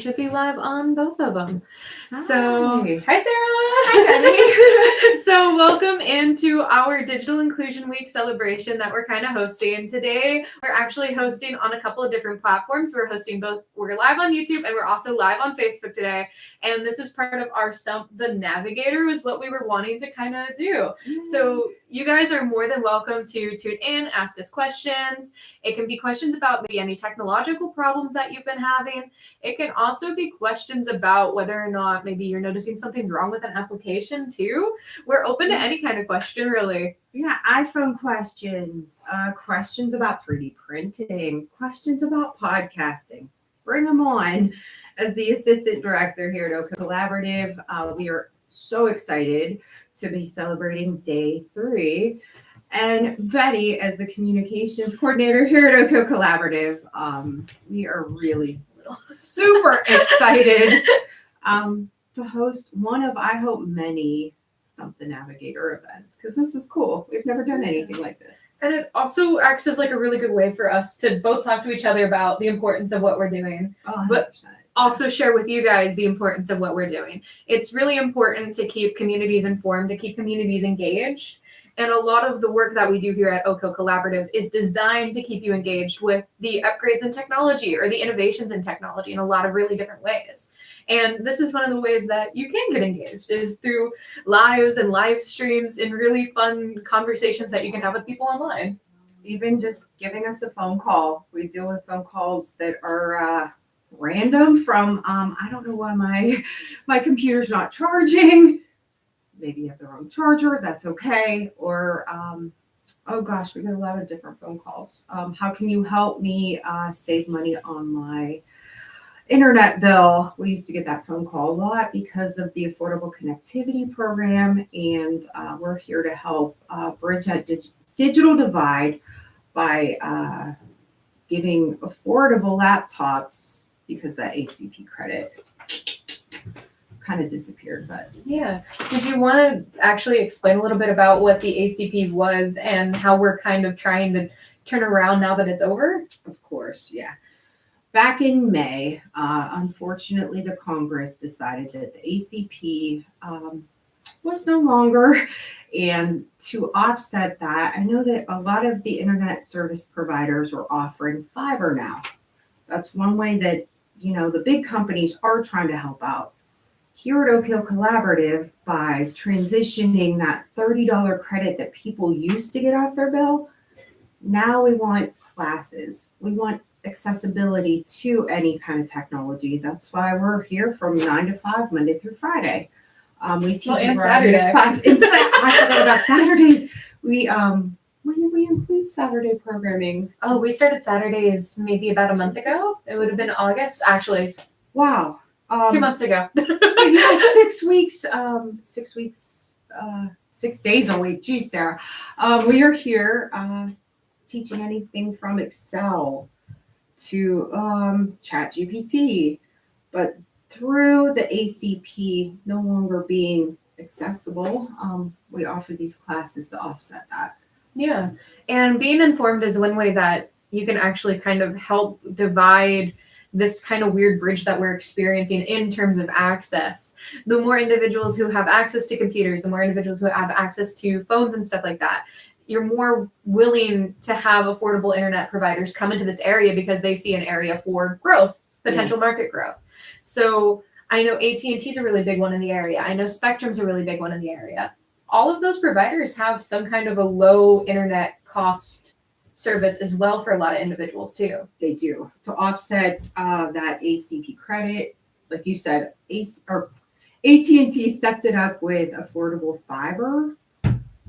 should be live on both of them. Hi. So, Hi, Sarah. Hi, Betty. So, welcome into our Digital Inclusion Week celebration that we're kind of hosting. Today, we're actually hosting on a couple of different platforms. We're live on YouTube and we're also live on Facebook today. And this is part of our Stump the Navigator, is what we were wanting to kind of do. So, you guys are more than welcome to tune in, ask us questions. It can be questions about maybe any technological problems that you've been having. It can also be questions about whether or not maybe you're noticing something's wrong with an application too. We're open to any kind of question, really. Yeah, iPhone questions, questions about 3D printing, questions about podcasting. Bring them on. As the assistant director here at Oco Collaborative, we are so excited to be celebrating day 3. And Betty, as the communications coordinator here at Oco Collaborative, we are really super excited to host one of, I hope, many Stump the Navigator events, because this is cool. We've never done anything like this. And it also acts as like a really good way for us to both talk to each other about the importance of what we're doing, but also share with you guys the importance of what we're doing. It's really important to keep communities informed, to keep communities engaged. And a lot of the work that we do here at Oco Collaborative is designed to keep you engaged with the upgrades in technology or the innovations in technology in a lot of really different ways. And this is one of the ways that you can get engaged, is through lives and live streams and really fun conversations that you can have with people online. Even just giving us a phone call. We deal with phone calls that are random from, I don't know why my computer's not charging. Maybe you have the wrong charger, that's okay. Or, oh gosh, we get a lot of different phone calls. How can you help me save money on my internet bill? We used to get that phone call a lot because of the Affordable Connectivity Program, and we're here to help bridge that digital divide by giving affordable laptops, because that ACP credit kind of disappeared. But yeah, did you want to actually explain a little bit about what the ACP was and how we're kind of trying to turn around now that it's over? Of course, yeah. Back in May, unfortunately, the Congress decided that the ACP was no longer, and to offset that, I know that a lot of the internet service providers are offering fiber now. That's one way that, the big companies are trying to help out. Here at Oco Collaborative, by transitioning that $30 credit that people used to get off their bill, now we want classes. We want accessibility to any kind of technology. That's why we're here from 9 to 5, Monday through Friday. We teach a variety of classes. I forgot about Saturdays. When did we include Saturday programming? Oh, we started Saturdays maybe about a month ago. It would have been August, actually. Wow. 2 months ago. Yeah, 6 weeks, 6 days a week. Geez, Sarah. We are here teaching anything from Excel to ChatGPT, but through the ACP no longer being accessible, we offer these classes to offset that. Yeah, and being informed is one way that you can actually kind of help divide this kind of weird bridge that we're experiencing in terms of access. The more individuals who have access to computers, the more individuals who have access to phones and stuff like that, you're more willing to have affordable internet providers come into this area because they see an area for growth, potential market growth. So I know AT&T is a really big one in the area. I know Spectrum's a really big one in the area. All of those providers have some kind of a low internet cost service as well for a lot of individuals too. They do. To offset that ACP credit, like you said, AT&T stepped it up with affordable fiber.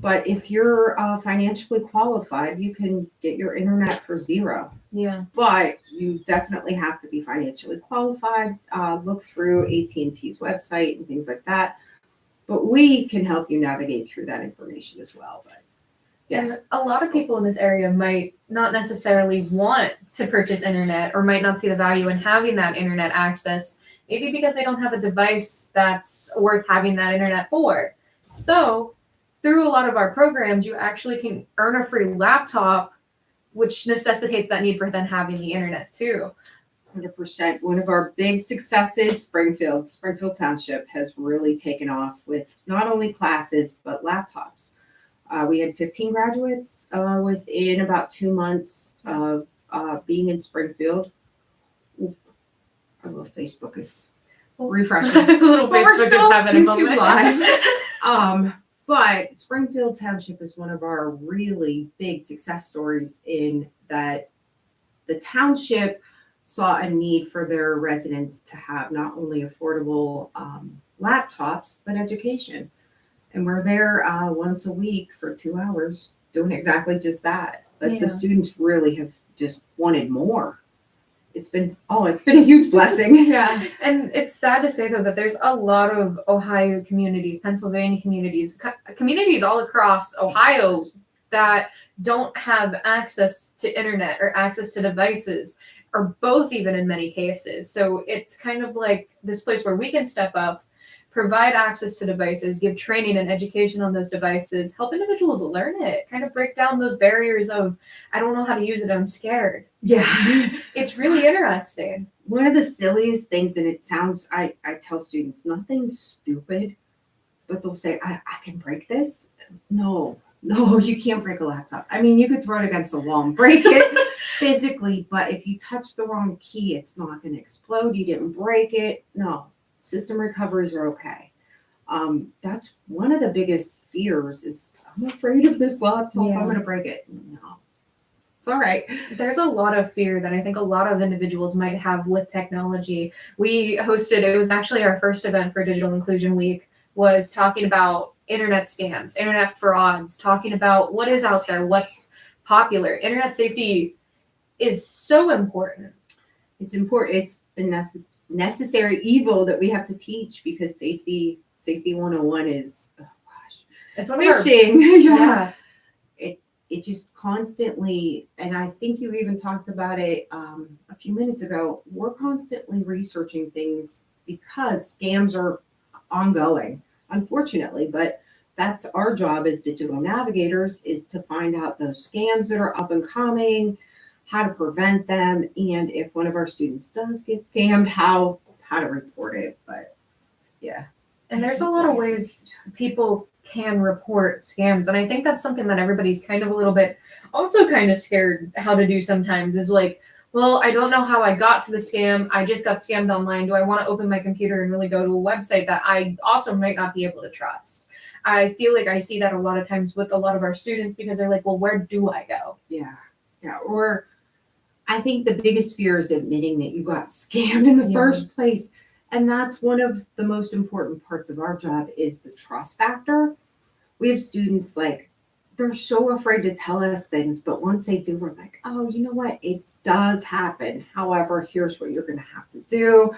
But if you're financially qualified, you can get your internet for $0. Yeah. But you definitely have to be financially qualified. Look through AT&T's website and things like that. But we can help you navigate through that information as well. But yeah, and a lot of people in this area might not necessarily want to purchase internet or might not see the value in having that internet access, maybe because they don't have a device that's worth having that internet for. So through a lot of our programs, you actually can earn a free laptop, which necessitates that need for then having the internet too. 100%. One of our big successes, Springfield Township has really taken off with not only classes, but laptops. We had 15 graduates within about 2 months of being in Springfield. Ooh, our little Facebook is refreshing. Little But we're Facebook still is having a YouTube moment. Live. But Springfield Township is one of our really big success stories in that the township saw a need for their residents to have not only affordable laptops, but education. And we're there once a week for 2 hours doing exactly just that. But the students really have just wanted more. It's been a huge blessing. Yeah. And it's sad to say though that there's a lot of Ohio communities, Pennsylvania communities, communities all across Ohio that don't have access to internet or access to devices, or both even in many cases. So it's kind of like this place where we can step up, provide access to devices, give training and education on those devices, help individuals learn it, kind of break down those barriers of, I don't know how to use it, I'm scared. Yeah. It's really interesting. One of the silliest things, and it sounds, I tell students, nothing's stupid, but they'll say, I can break this. No, you can't break a laptop. I mean, you could throw it against a wall and break it physically, but if you touch the wrong key, it's not going to explode. You didn't break it. No. System recoveries are okay. That's one of the biggest fears is I'm afraid of this laptop. I'm going to break it. No, it's all right. There's a lot of fear that I think a lot of individuals might have with technology. We hosted, it was actually our first event for Digital Inclusion Week, was talking about internet scams, internet frauds, talking about what is out there, what's popular. Internet safety is so important. It's important. It's a necessary evil that we have to teach because safety 101 is, oh gosh, it's one phishing. Yeah. It just constantly, and I think you even talked about it a few minutes ago, we're constantly researching things because scams are ongoing, unfortunately, but that's our job as digital navigators, is to find out those scams that are up and coming, how to prevent them, and if one of our students does get scammed, how to report it. But yeah. And there's a lot of ways people can report scams. And I think that's something that everybody's kind of a little bit also kind of scared how to do sometimes, is like, well, I don't know how I got to the scam. I just got scammed online. Do I want to open my computer and really go to a website that I also might not be able to trust? I feel like I see that a lot of times with a lot of our students because they're like, well, where do I go? Yeah. Or I think the biggest fear is admitting that you got scammed in the first place. And that's one of the most important parts of our job is the trust factor. We have students like, they're so afraid to tell us things, but once they do, we're like, oh, you know what? It does happen. However, here's what you're going to have to do.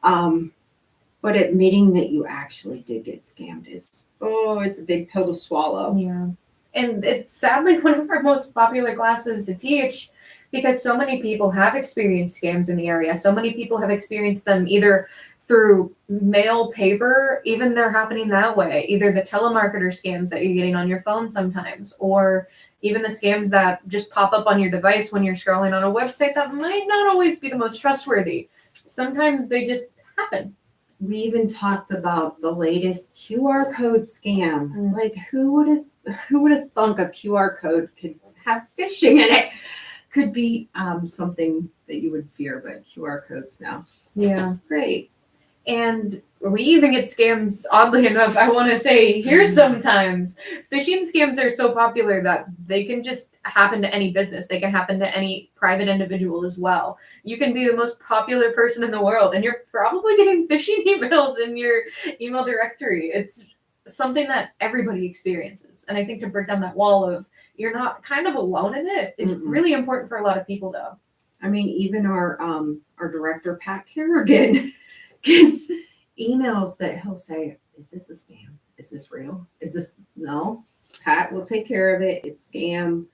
But admitting that you actually did get scammed is, it's a big pill to swallow. Yeah. And it's sadly one of our most popular classes to teach because so many people have experienced scams in the area. So many people have experienced them either through mail, paper, even they're happening that way. Either the telemarketer scams that you're getting on your phone sometimes, or even the scams that just pop up on your device when you're scrolling on a website that might not always be the most trustworthy. Sometimes they just happen. We even talked about the latest QR code scam. Like who would have thunk a QR code could have phishing in it? Could be something that you would fear, but QR codes now. Yeah. Great. And we even get scams, oddly enough, I want to say here sometimes. Phishing scams are so popular that they can just happen to any business. They can happen to any private individual as well. You can be the most popular person in the world, and you're probably getting phishing emails in your email directory. It's something that everybody experiences. And I think to break down that wall of you're not kind of alone in it is really important for a lot of people, though. I mean, even our director, Pat Kerrigan, gets emails that he'll say, is this a scam? Is this real? Is this, no, Pat will take care of it. It's scam.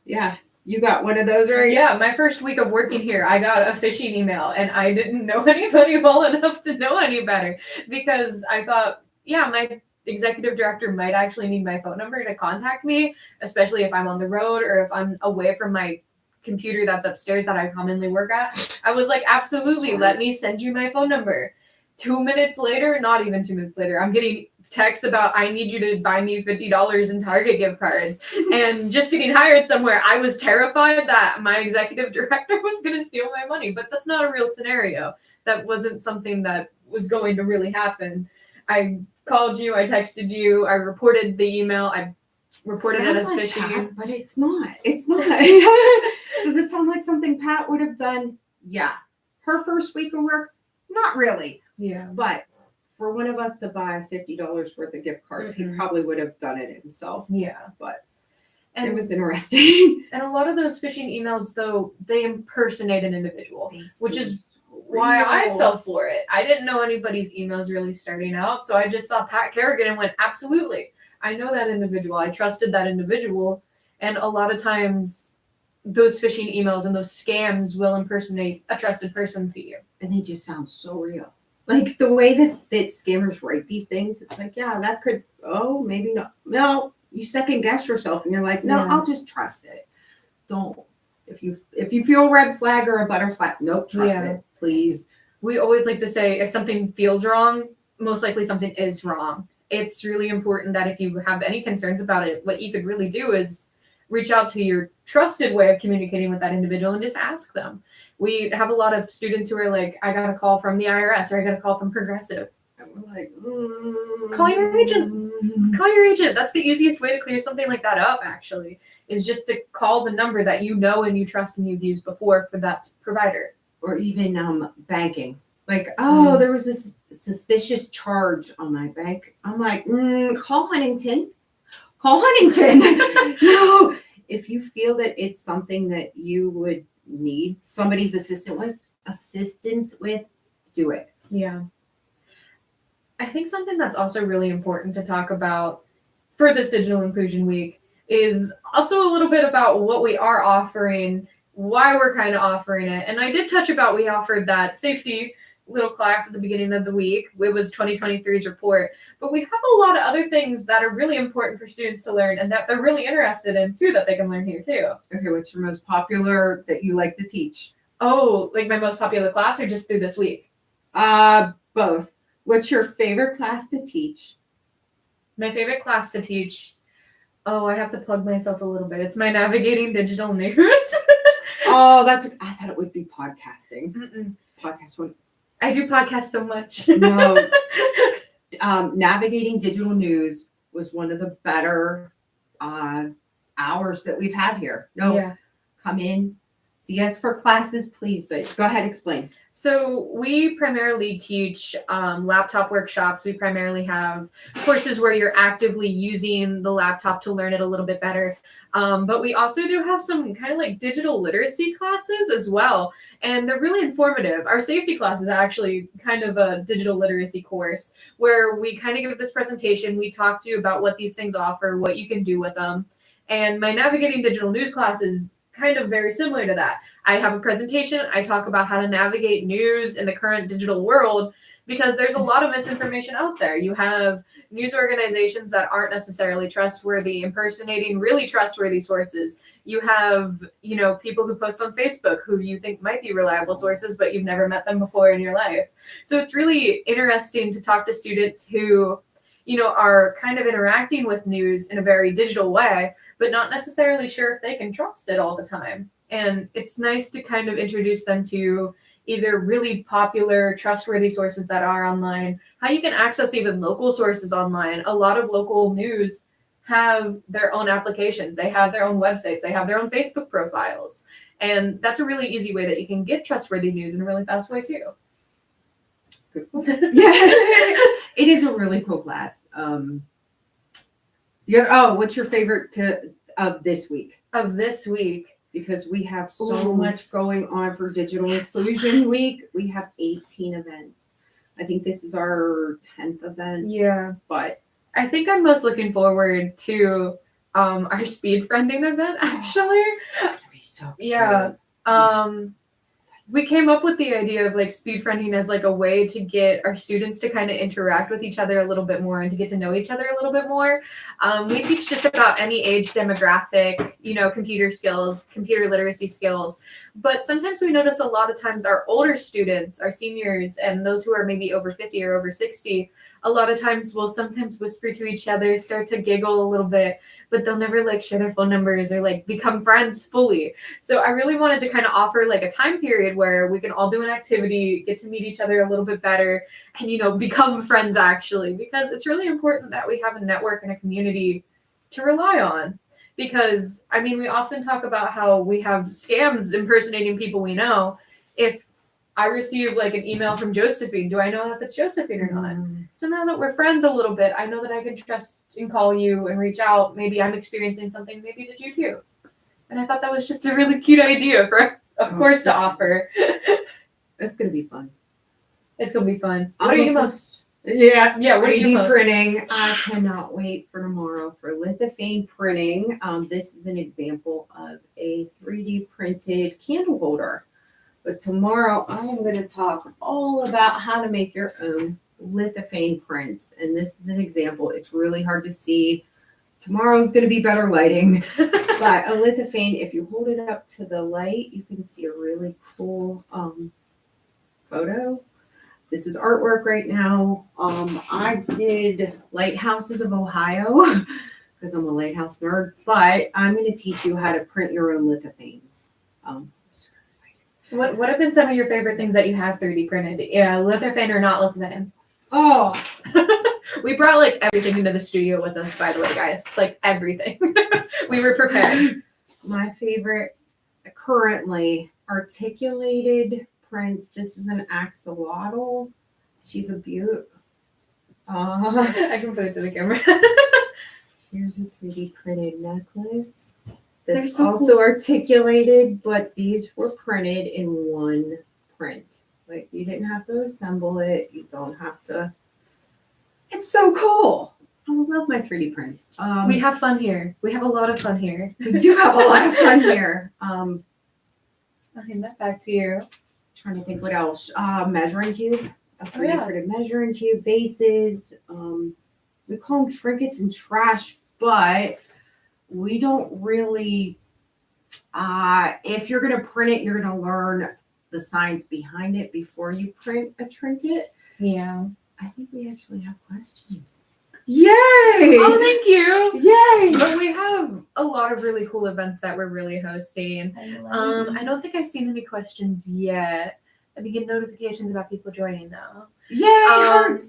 Yeah, you got one of those, right? Yeah, my first week of working here, I got a phishing email and I didn't know anybody well enough to know any better because I thought, yeah, my executive director might actually need my phone number to contact me, especially if I'm on the road or if I'm away from my computer that's upstairs that I commonly work at. I was like, absolutely, let me send you my phone number. 2 minutes later, not even 2 minutes later, I'm getting texts about, I need you to buy me $50 in Target gift cards. And just getting hired somewhere, I was terrified that my executive director was going to steal my money. But that's not a real scenario. That wasn't something that was going to really happen. I called you, I texted you, I reported the email, I reported it as Sounds like phishing. Pat, but it's not. It's not. Does it sound like something Pat would have done? Yeah. Her first week of work? Not really. Yeah. But for one of us to buy $50 worth of gift cards, he probably would have done it himself. Yeah. But and it was interesting. And a lot of those phishing emails, though, they impersonate an individual, which is why I fell for it. I didn't know anybody's emails really starting out, so I just saw Pat Kerrigan and went, absolutely. I know that individual. I trusted that individual. And a lot of times those phishing emails and those scams will impersonate a trusted person to you. And they just sound so real. Like the way that scammers write these things, it's like, yeah, that could, maybe not. No, you second guess yourself and you're like, no, I'll just trust it. Don't. If you feel a red flag or a butterfly, nope, trust it, please. We always like to say, if something feels wrong, most likely something is wrong. It's really important that if you have any concerns about it, what you could really do is reach out to your trusted way of communicating with that individual and just ask them. We have a lot of students who are like, I got a call from the IRS or I got a call from Progressive. And we're like, call your agent. Call your agent. That's the easiest way to clear something like that up, actually, is just to call the number that you know and you trust and you've used before for that provider. Or even banking. Like, there was this suspicious charge on my bank. I'm like, call Huntington. Call Huntington. No. If you feel that it's something that you would need somebody's assistance with, do it. Yeah. I think something that's also really important to talk about for this Digital Inclusion Week is also a little bit about what we are offering, why we're kind of offering it. And I did touch about, we offered that safety little class at the beginning of the week. It was 2023's report, but we have a lot of other things that are really important for students to learn and that they're really interested in too, that they can learn here too. Okay, what's your most popular that you like to teach? Oh, like my most popular class or just through this week? Both. What's your favorite class to teach? My favorite class to teach. Oh, I have to plug myself a little bit. It's my Navigating Digital News. I thought it would be podcasting. Podcast one. I do podcast so much. No. Navigating Digital News was one of the better hours that we've had here. Come in, see us for classes, please. But go ahead, explain. So we primarily teach laptop workshops. We primarily have courses where you're actively using the laptop to learn it a little bit better. But we also do have some kind of like digital literacy classes as well. And they're really informative. Our safety class is actually kind of a digital literacy course where we kind of give this presentation. We talk to you about what these things offer, what you can do with them. And my Navigating Digital News class is kind of very similar to that. I have a presentation. I talk about how to navigate news in the current digital world because there's a lot of misinformation out there. You have news organizations that aren't necessarily trustworthy, impersonating really trustworthy sources. You have, people who post on Facebook who you think might be reliable sources, but you've never met them before in your life. So it's really interesting to talk to students who, are kind of interacting with news in a very digital way, but not necessarily sure if they can trust it all the time. And it's nice to kind of introduce them to either really popular, trustworthy sources that are online, how you can access even local sources online. A lot of local news have their own applications. They have their own websites. They have their own Facebook profiles. And that's a really easy way that you can get trustworthy news in a really fast way too. Good. Yeah. It is a really cool class. What's your favorite of this week? Of this week? Because we have so much going on for Digital Inclusion Week. We have 18 events. I think this is our 10th event. Yeah. But I think I'm most looking forward to our speed friending event, actually. It's going to be so cute. Yeah. we came up with the idea of like speed friending as like a way to get our students to kind of interact with each other a little bit more and to get to know each other a little bit more. We teach just about any age demographic, you know, computer skills, computer literacy skills. But sometimes we notice a lot of times our older students, our seniors, and those who are maybe over 50 or over 60, a lot of times will sometimes whisper to each other, start to giggle a little bit, but they'll never like share their phone numbers or like become friends fully. So I really wanted to kind of offer like a time period where we can all do an activity, get to meet each other a little bit better, and, you know, become friends actually, because it's really important that we have a network and a community to rely on. Because, I mean, we often talk about how we have scams impersonating people we know. If I receive like an email from Josephine, do I know if it's Josephine or not? So now that we're friends a little bit, I know that I can trust and call you and reach out. Maybe I'm experiencing something, maybe did you too? And I thought that was just a really cute idea for a course to offer. It's going to be fun. It's going to be fun. What are you most... Yeah, what are you 3D most... printing. I cannot wait for tomorrow for lithophane printing. This is an example of a 3D printed candle holder. But tomorrow I am going to talk all about how to make your own lithophane prints. And this is an example. It's really hard to see. Tomorrow's going to be better lighting. But a lithophane, if you hold it up to the light, you can see a really cool photo. This is artwork right now. I did Lighthouses of Ohio because I'm a lighthouse nerd. But I'm going to teach you how to print your own lithophanes. What have been some of your favorite things that you have 3D printed? Yeah, lithophane or not lithophane? Oh, we brought like everything into the studio with us, by the way, guys. Like everything. We were prepared. My favorite currently articulated prints. This is an axolotl. She's a beaut. I can put it to the camera. Here's a 3D printed necklace. That's so also cool. Articulated, but these were printed in one print. Like you didn't have to assemble it. You don't have to. It's so cool. I love my 3D prints. We have fun here. We have a lot of fun here. We do have a lot of fun here. I'll hand that back to you. Trying to think what else. Measuring cube. A 3D printed measuring cube. Bases. We call them trinkets and trash, but we don't really, if you're going to print it, you're going to learn the science behind it before you print a trinket. Yeah. I think we actually have questions. Yay! Oh, thank you. Yay! But we have a lot of really cool events that we're really hosting. I don't think I've seen any questions yet. I get notifications about people joining though. Yay!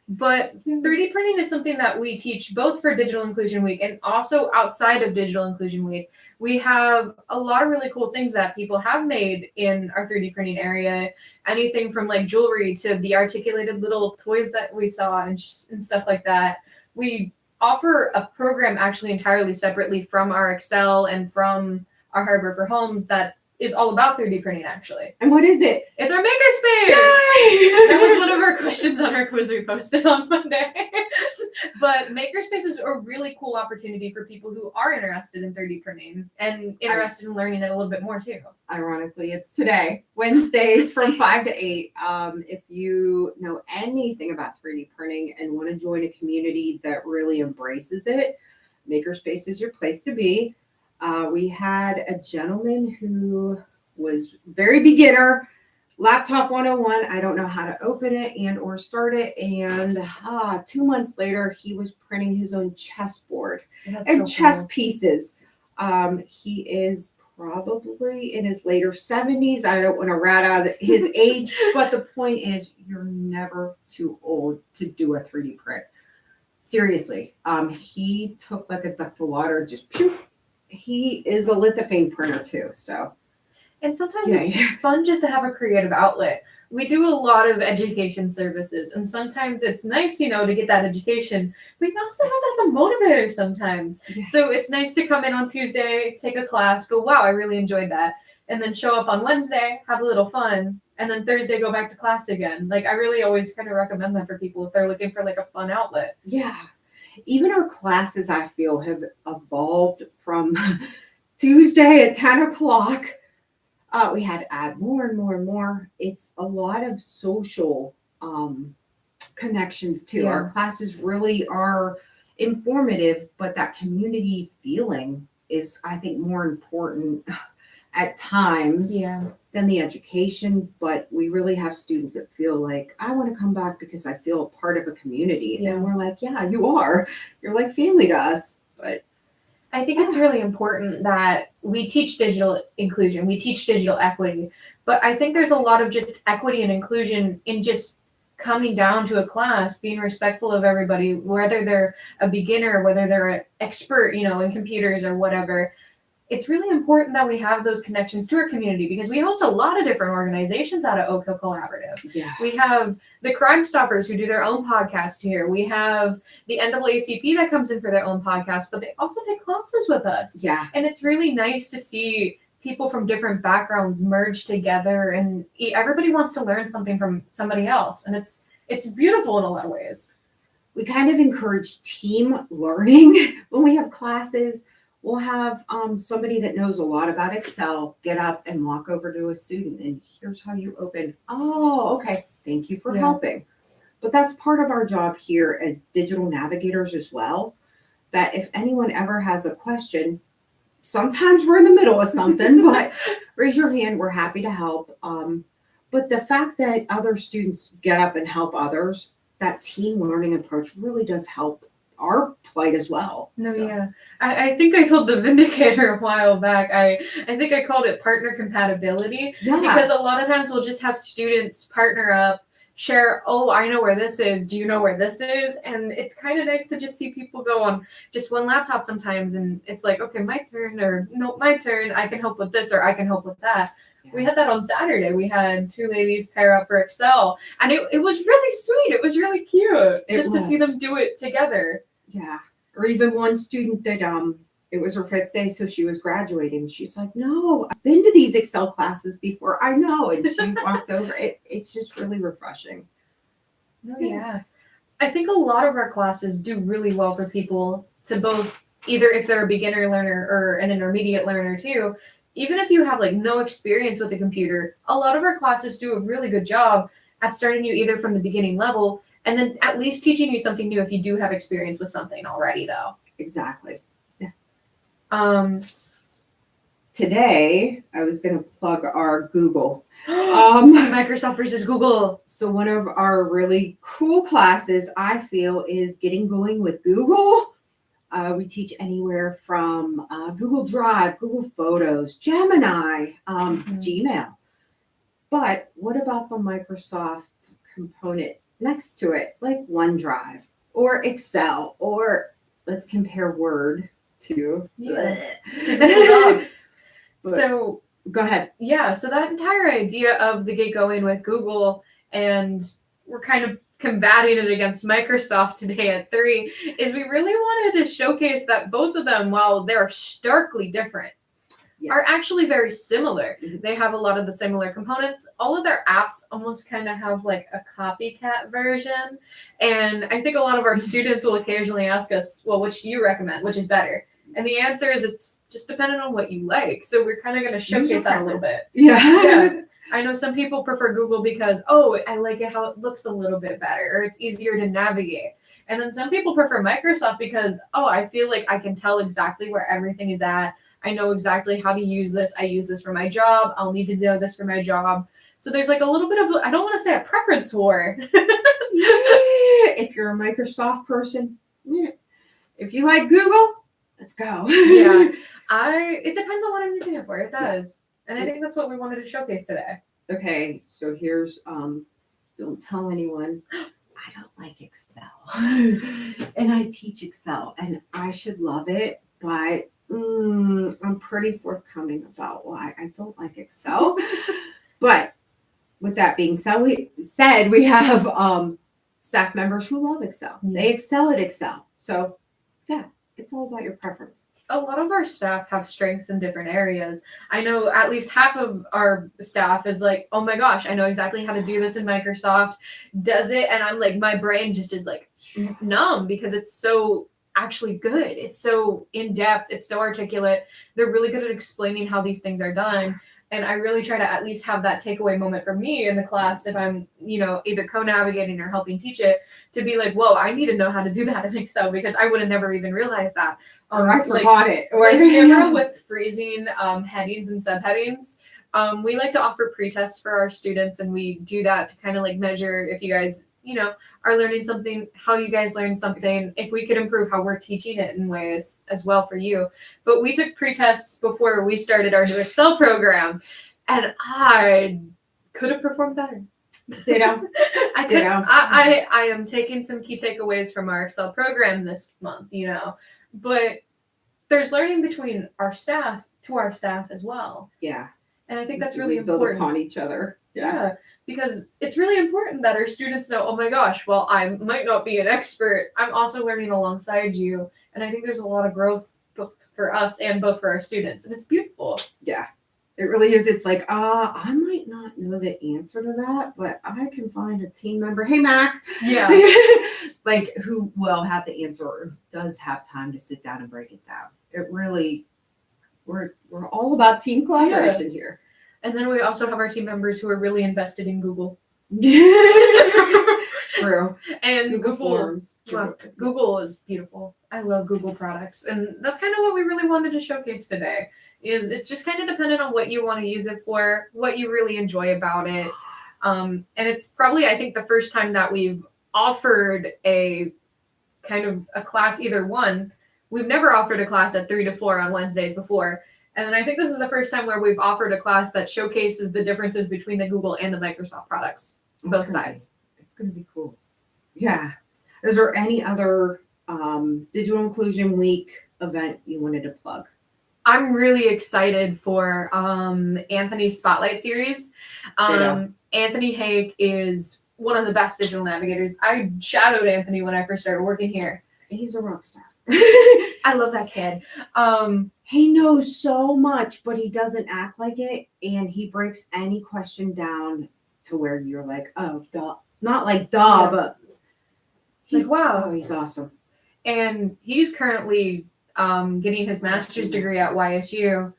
But 3D printing is something that we teach both for Digital Inclusion Week and also outside of Digital Inclusion Week. We have a lot of really cool things that people have made in our 3D printing area. Anything from like jewelry to the articulated little toys that we saw and stuff like that. We offer a program actually entirely separately from our Excel and from our Hardware for Homes that is all about 3D printing, actually. And what is it? It's our makerspace! Yay! That was one of our questions on our quiz we posted on Monday. But makerspace is a really cool opportunity for people who are interested in 3D printing and interested in learning it a little bit more, too. Ironically, it's today, Wednesdays from 5 to 8. If you know anything about 3D printing and want to join a community that really embraces it, makerspace is your place to be. We had a gentleman who was very beginner, laptop 101. I don't know how to open it and or start it. And 2 months later, he was printing his own chessboard and chess pieces. He is probably in his later 70s. I don't want to rat out his age, but the point is you're never too old to do a 3D print. Seriously. He took like a duck to water, just poof. He is a lithophane printer too, so. And sometimes it's fun just to have a creative outlet. We do a lot of education services, and sometimes it's nice, to get that education. We also have that fun motivator sometimes. Yeah. So it's nice to come in on Tuesday, take a class, go, wow, I really enjoyed that. And then show up on Wednesday, have a little fun, and then Thursday go back to class again. Like, I really always kind of recommend that for people if they're looking for like a fun outlet. Yeah. Even our classes, I feel, have evolved from Tuesday at 10 o'clock We had to add more and more and more. It's a lot of social connections too. Yeah. Our classes really are informative, but that community feeling is, I think, more important at times Yeah. than the education. But we really have students that feel like, I want to come back because I feel part of a community. Yeah. And we're like, yeah, you are. You're like family to us. But I think it's really important that we teach digital inclusion, we teach digital equity, but I think there's a lot of just equity and inclusion in just coming down to a class, being respectful of everybody, whether they're a beginner, whether they're an expert, in computers or whatever. It's really important that we have those connections to our community because we host a lot of different organizations out of Oak Hill Collaborative. yeah, We have the Crime Stoppers who do their own podcast here. We have the NAACP that comes in for their own podcast, but they also take classes with us. yeah. And it's really nice to see people from different backgrounds merge together, and everybody wants to learn something from somebody else. And it's beautiful in a lot of ways. We kind of encourage team learning when we have classes. We'll have somebody that knows a lot about Excel get up and walk over to a student and here's how you open. Oh, okay. Thank you for helping. But that's part of our job here as digital navigators as well, that if anyone ever has a question, sometimes we're in the middle of something, but raise your hand. We're happy to help. But the fact that other students get up and help others, that team learning approach really does help our plight as well. No, so. Yeah. I think I told the Vindicator a while back, I think I called it partner compatibility. Yeah. Because a lot of times we'll just have students partner up, share, oh, I know where this is. Do you know where this is? And it's kind of nice to just see people go on just one laptop sometimes. And it's like, okay, my turn, or no, my turn. I can help with this, or I can help with that. Yeah. We had that on Saturday. We had two ladies pair up for Excel. And it was really sweet. It was really cute just to see them do it together. Yeah. Or even one student that it was her 5th day, so she was graduating. She's like, no, I've been to these Excel classes before. I know. And she walked over. It's just really refreshing. Oh, yeah. I think a lot of our classes do really well for people to both, either if they're a beginner learner or an intermediate learner too, even if you have like no experience with a computer, a lot of our classes do a really good job at starting you either from the beginning level and then at least teaching you something new if you do have experience with something already, though. Exactly. Yeah. Today, I was going to plug our Google. Microsoft versus Google. So one of our really cool classes, I feel, is getting going with Google. We teach anywhere from Google Drive, Google Photos, Gemini, Gmail. But what about the Microsoft component next to it, like OneDrive or Excel, or let's compare Word to dogs. So go ahead. Yeah, so that entire idea of the get going with Google, and we're kind of combating it against Microsoft today at 3, is we really wanted to showcase that both of them, while they're starkly different, are actually very similar. Mm-hmm. They have a lot of the similar components. All of their apps almost kind of have like a copycat version. And I think a lot of our students will occasionally ask us, well, which do you recommend? Which is better? And the answer is it's just dependent on what you like. So we're kind of going to showcase that a little bit. Yeah. I know some people prefer Google because, I like it how it looks a little bit better, or it's easier to navigate. And then some people prefer Microsoft because, I feel like I can tell exactly where everything is at. I know exactly how to use this. I use this for my job. I'll need to know this for my job. So there's like a little bit of, I don't want to say a preference war. If you're a Microsoft person, if you like Google, let's go. It depends on what I'm using it for. It does. And I think that's what we wanted to showcase today. Okay. So here's, don't tell anyone. I don't like Excel. And I teach Excel and I should love it, but I'm pretty forthcoming about why I don't like Excel. But with that being said, we have staff members who love Excel. They excel at Excel. So yeah, it's all about your preference. A lot of our staff have strengths in different areas. I know at least half of our staff is like, oh my gosh, I know exactly how to do this in Microsoft, does it. And I'm like, my brain just is like numb because it's so actually good. It's so in depth. It's so articulate. They're really good at explaining how these things are done. And I really try to at least have that takeaway moment for me in the class if I'm, either co-navigating or helping teach it, to be like, whoa, I need to know how to do that in Excel because I would have never even realized that. Or I forgot it. Or camera with freezing headings and subheadings. We like to offer pre-tests for our students, and we do that to kind of like measure if you guys, are learning something, how you guys learn something, if we could improve how we're teaching it in ways as well for you. But we took pre-tests before we started our new Excel program, and I could have performed better. Ditto. I am taking some key takeaways from our Excel program this month, but there's learning between our staff to our staff as well. Yeah. And I think that's really important. important. Build upon each other. Yeah. Because it's really important that our students know, oh my gosh, well, I might not be an expert. I'm also learning alongside you. And I think there's a lot of growth both for us and both for our students. And it's beautiful. Yeah, it really is. It's like, I might not know the answer to that, but I can find a team member. Hey, Mac. Yeah. Like who will have the answer or does have time to sit down and break it down. It really, we're all about team collaboration here. And then we also have our team members who are really invested in Google. True. And Google Forms. Google is beautiful. I love Google products. And that's kind of what we really wanted to showcase today. Is it's just kind of dependent on what you want to use it for, what you really enjoy about it. And it's probably, I think, the first time that we've offered a kind of a class, either one. We've never offered a class at 3 to 4 on Wednesdays before. And then I think this is the first time where we've offered a class that showcases the differences between the Google and the Microsoft products, both sides. It's going to be cool. Yeah. Is there any other Digital Inclusion Week event you wanted to plug? I'm really excited for Anthony's Spotlight series. Anthony Haig is one of the best digital navigators. I shadowed Anthony when I first started working here. He's a rock star. I love that kid. He knows so much, but he doesn't act like it. And he breaks any question down to where you're like, oh, duh. Not like duh, but he's like, wow. Oh, he's awesome. And he's currently getting his master's degree at YSU.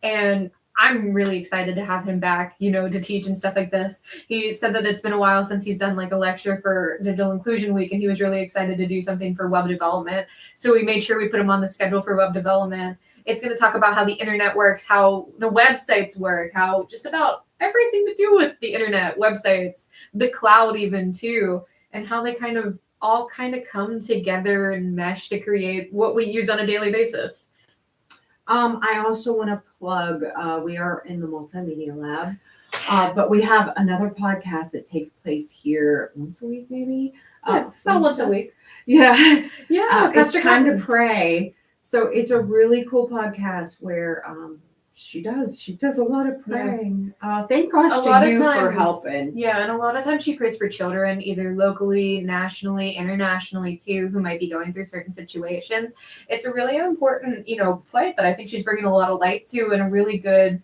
And I'm really excited to have him back, to teach and stuff like this. He said that it's been a while since he's done like a lecture for Digital Inclusion Week, and he was really excited to do something for web development. So we made sure we put him on the schedule for web development. It's going to talk about how the internet works, how the websites work, how just about everything to do with the internet, websites, the cloud even too, and how they all come together and mesh to create what we use on a daily basis. I also want to plug, we are in the Multimedia Lab, but we have another podcast that takes place here once a week, maybe? About once a week. Yeah. Yeah. It's Time to Pray. So it's a really cool podcast where she does a lot of praying. Thank gosh to you for helping. Yeah, and a lot of times she prays for children, either locally, nationally, internationally too, who might be going through certain situations. It's a really important, play that I think she's bringing a lot of light to in a really good,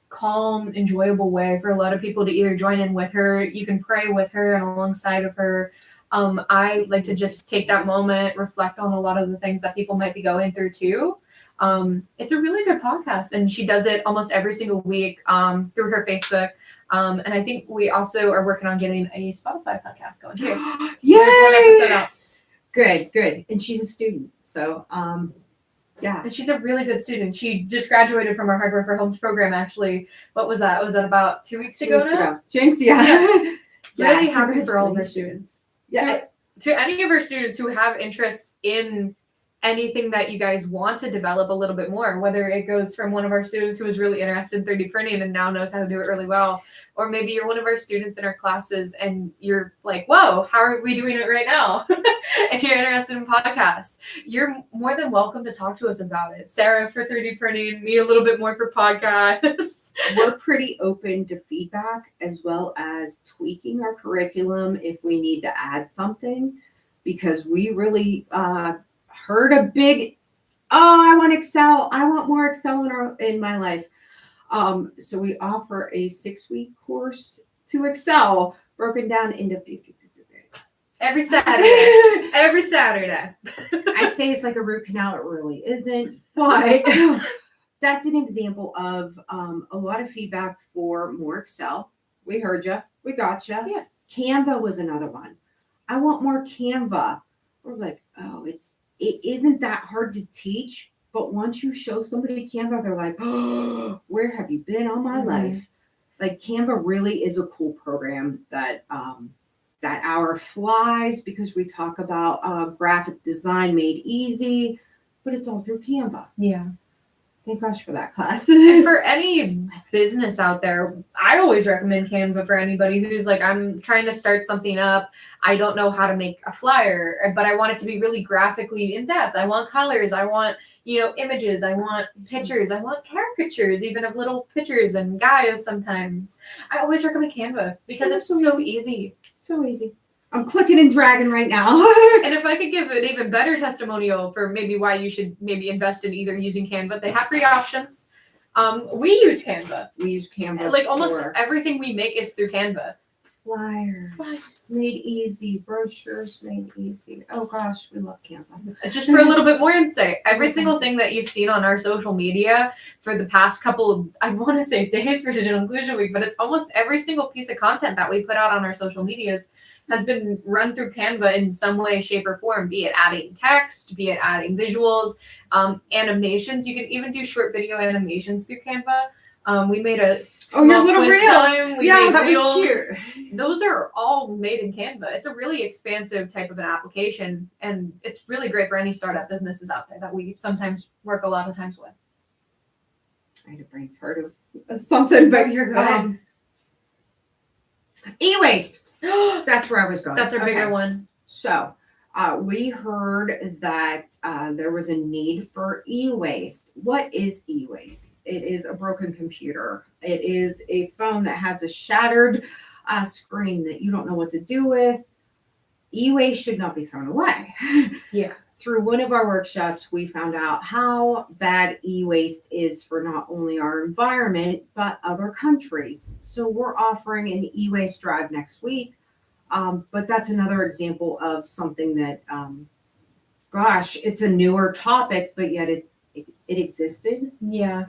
calm, enjoyable way for a lot of people to either join in with her. You can pray with her and alongside of her. I like to just take that moment, reflect on a lot of the things that people might be going through too. It's a really good podcast, and she does it almost every single week through her Facebook. And I think we also are working on getting a Spotify podcast going too. Yay! There's one episode out. Good. And she's a student, so yeah. And she's a really good student. She just graduated from our Hardware for Homes program. Actually, what was that? Was that about 2 weeks ago now? Jinx, yeah. Really happy for all of our students. Yeah. To any of our students who have interests in anything that you guys want to develop a little bit more, whether it goes from one of our students who was really interested in 3D printing and now knows how to do it really well, or maybe you're one of our students in our classes and you're like, whoa, how are we doing it right now? And you're interested in podcasts, you're more than welcome to talk to us about it. Sarah for 3D printing, me a little bit more for podcasts. We're pretty open to feedback as well as tweaking our curriculum if we need to add something, because we really heard a big, I want Excel. I want more Excel in my life. So we offer a 6-week course to Excel broken down into every Saturday. I I say it's like a root canal. It really isn't, but that's an example of a lot of feedback for more Excel. We heard you. We got you. Yeah. Canva was another one. I want more Canva. We're like, oh, it isn't that hard to teach, but once you show somebody Canva, they're like, oh, where have you been all my life? Like Canva really is a cool program that that hour flies because we talk about graphic design made easy, but it's all through Canva. Yeah. Thank gosh for that class. And for any business out there, I always recommend Canva for anybody who's like, I'm trying to start something up. I don't know how to make a flyer, but I want it to be really graphically in depth. I want colors. I want, images. I want pictures. I want caricatures, even of little pictures and guys sometimes. I always recommend Canva because it's so easy. So easy. I'm clicking and dragging right now. And if I could give an even better testimonial for maybe why you should maybe invest in either using Canva, they have free options. We use Canva. We use Canva. Like almost everything we make is through Canva. Flyers made easy, brochures made easy. Oh gosh, we love Canva. Just for a little bit more insight, every single thing that you've seen on our social media for the past couple of, I want to say days for Digital Inclusion Week, but it's almost every single piece of content that we put out on our social medias has been run through Canva in some way, shape, or form, be it adding text, be it adding visuals, animations. You can even do short video animations through Canva. We made a your little reel. That reels. Was cute. Those are all made in Canva. It's a really expansive type of an application, and it's really great for any startup businesses out there that we sometimes work a lot of times with. I had a brain fart of something, but you're good. E-waste. That's where I was going. That's a bigger one. So we heard that there was a need for e-waste. What is e-waste? It is a broken computer. It is a phone that has a shattered screen that you don't know what to do with. E-waste should not be thrown away. Yeah. Through one of our workshops, we found out how bad e-waste is for not only our environment, but other countries. So we're offering an e-waste drive next week. But that's another example of something that, it's a newer topic, but yet it existed. Yeah.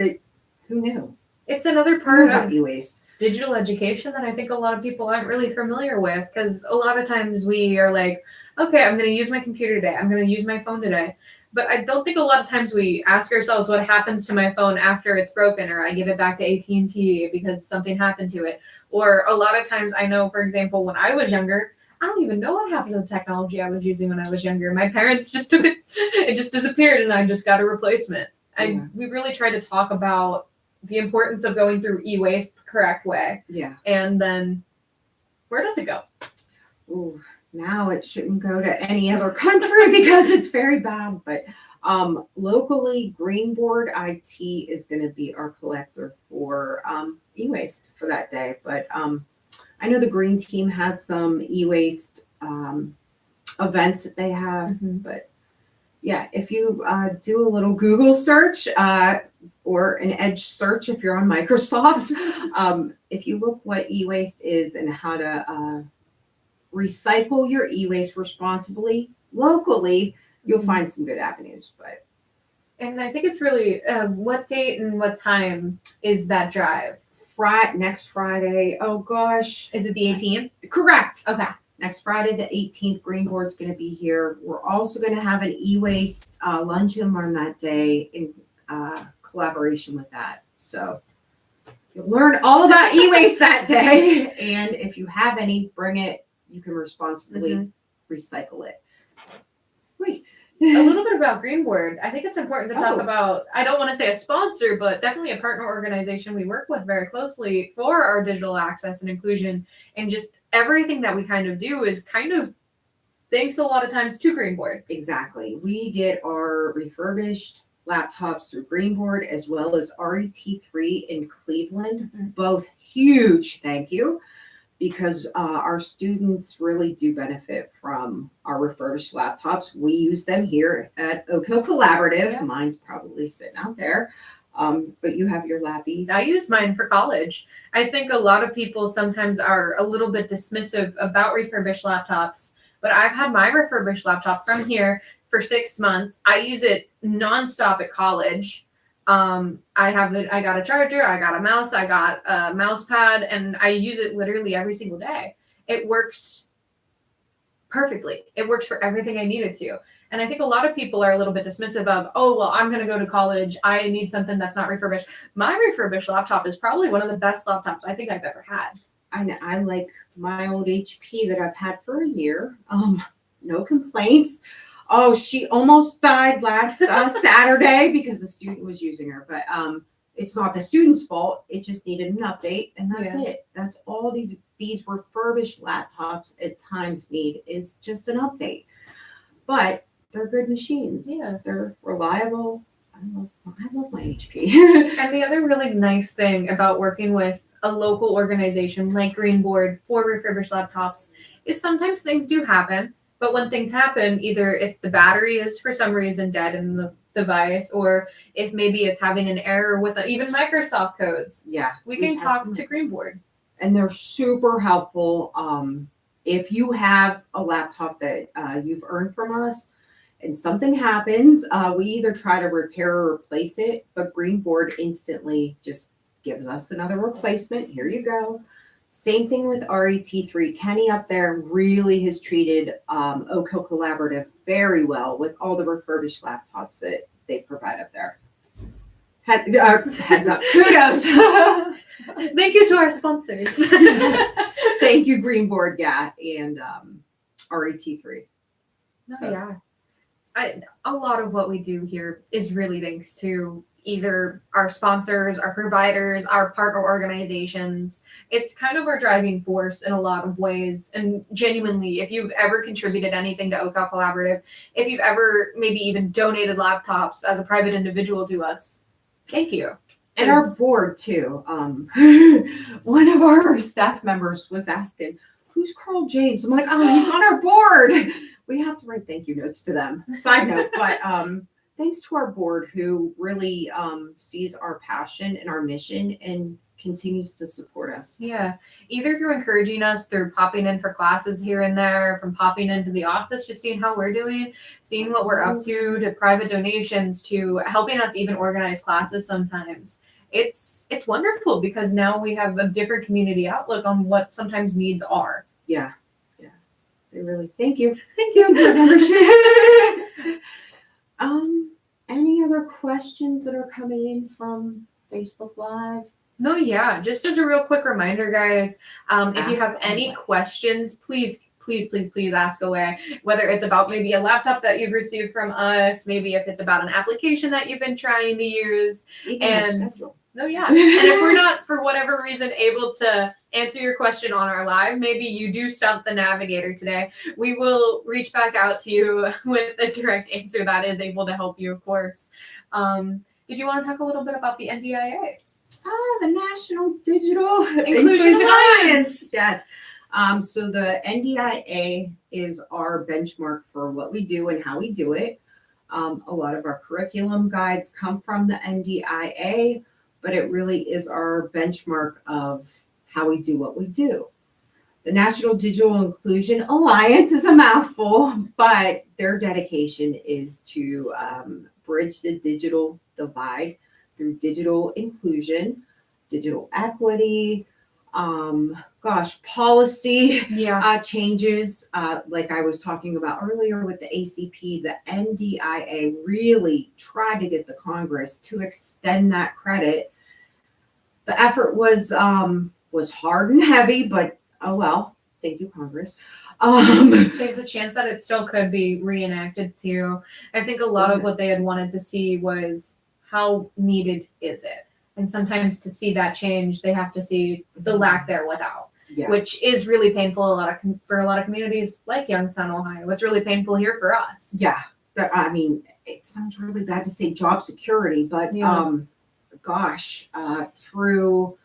Who knew? It's another part of e-waste. Digital education that I think a lot of people aren't really familiar with, because a lot of times we are like, okay, I'm going to use my computer today. I'm going to use my phone today. But I don't think a lot of times we ask ourselves what happens to my phone after it's broken, or I give it back to AT&T because something happened to it. Or a lot of times I know, for example, when I was younger, I don't even know what happened to the technology I was using when I was younger. My parents just took it. It just disappeared, and I just got a replacement. Yeah. We really try to talk about the importance of going through e-waste the correct way. Yeah. And then where does it go? Ooh, now it shouldn't go to any other country because it's very bad. But locally, Greenboard IT is going to be our collector for e-waste for that day. But I know the Green Team has some e-waste events that they have. Mm-hmm. But yeah, if you do a little Google search or an Edge search if you're on Microsoft, if you look what e-waste is and how to recycle your e-waste responsibly locally, you'll find some good avenues. And I think it's really what date and what time is that drive? Next Friday. Oh gosh, is it the 18th? Correct. Okay. Next Friday, the 18th, Greenboard's going to be here. We're also going to have an e-waste lunch and learn that day in collaboration with that. So you'll learn all about e-waste that day. And if you have any, bring it. You can responsibly recycle it. Wait. A little bit about Greenboard. I think it's important to talk about, I don't want to say a sponsor, but definitely a partner organization we work with very closely for our digital access and inclusion. And just everything that we kind of do is kind of thanks a lot of times to Greenboard. Exactly. We get our refurbished laptops through Greenboard as well as RET3 in Cleveland. Mm-hmm. Both huge thank you. Because our students really do benefit from our refurbished laptops. We use them here at Oak Hill Collaborative. Yeah. Mine's probably sitting out there. But you have your lappy. I use mine for college. I think a lot of people sometimes are a little bit dismissive about refurbished laptops. But I've had my refurbished laptop from here for 6 months. I use it nonstop at college. I got a charger, I got a mouse, I got a mouse pad, and I use it literally every single day. It works perfectly. It works for everything I need it to. And I think a lot of people are a little bit dismissive of, oh, well, I'm going to go to college. I need something that's not refurbished. My refurbished laptop is probably one of the best laptops I think I've ever had. I like my old HP that I've had for a year. No complaints. Oh, she almost died last Saturday because the student was using her. But it's not the student's fault. It just needed an update, and that's it. That's all these refurbished laptops at times need is just an update. But they're good machines. Yeah. They're reliable. I love my HP. And the other really nice thing about working with a local organization like Green Board for refurbished laptops is sometimes things do happen. But when things happen, either if the battery is for some reason dead in the device, or if maybe it's having an error with even Microsoft codes, yeah, we can talk to Green Board. And they're super helpful. If you have a laptop that you've earned from us and something happens, we either try to repair or replace it, but Green Board instantly just gives us another replacement. Here you go. Same thing with RET3. Kenny up there really has treated Oak Hill Collaborative very well with all the refurbished laptops that they provide up there. Heads up. Kudos. Thank you to our sponsors. Thank you, Green Board, and RET3. No, yeah. A lot of what we do here is really thanks to either our sponsors, our providers, our partner organizations. It's kind of our driving force in a lot of ways. And genuinely, if you've ever contributed anything to Oak Hill Collaborative, if you've ever maybe even donated laptops as a private individual to us, thank you. And our board too. One of our staff members was asking, "Who's Carl James?" I'm like, "Oh, he's on our board." We have to write thank you notes to them. Side note, but thanks to our board who really sees our passion and our mission and continues to support us. Yeah, either through encouraging us, through popping in for classes here and there, from popping into the office, just seeing how we're doing, seeing what we're up to private donations, to helping us even organize classes sometimes. It's wonderful because now we have a different community outlook on what sometimes needs are. Yeah. They really thank you. Thank you. Any other questions that are coming in from Facebook Live? No, yeah. Just as a real quick reminder, guys, if you have any questions, please ask away. Whether it's about maybe a laptop that you've received from us, maybe if it's about an application that you've been trying to use. No, yeah. And if we're not, for whatever reason, able to answer your question on our live, maybe you do Stump the Navigator today, we will reach back out to you with a direct answer that is able to help you, of course. Did you want to talk a little bit about the NDIA? The National Digital Inclusion Alliance. Yes. So the NDIA is our benchmark for what we do and how we do it. A lot of our curriculum guides come from the NDIA, but it really is our benchmark of how we do what we do. The National Digital Inclusion Alliance is a mouthful, but their dedication is to bridge the digital divide through digital inclusion, digital equity, policy changes. Like I was talking about earlier with the ACP, the NDIA really tried to get the Congress to extend that credit. The effort was hard and heavy, but oh well. Thank you, Congress. There's a chance that it still could be reenacted too. I think a lot of what they had wanted to see was how needed is it? And sometimes to see that change, they have to see the lack there without, which is really painful for a lot of communities like Youngstown, Ohio. It's really painful here for us. Yeah. I mean, it sounds really bad to say job security, but through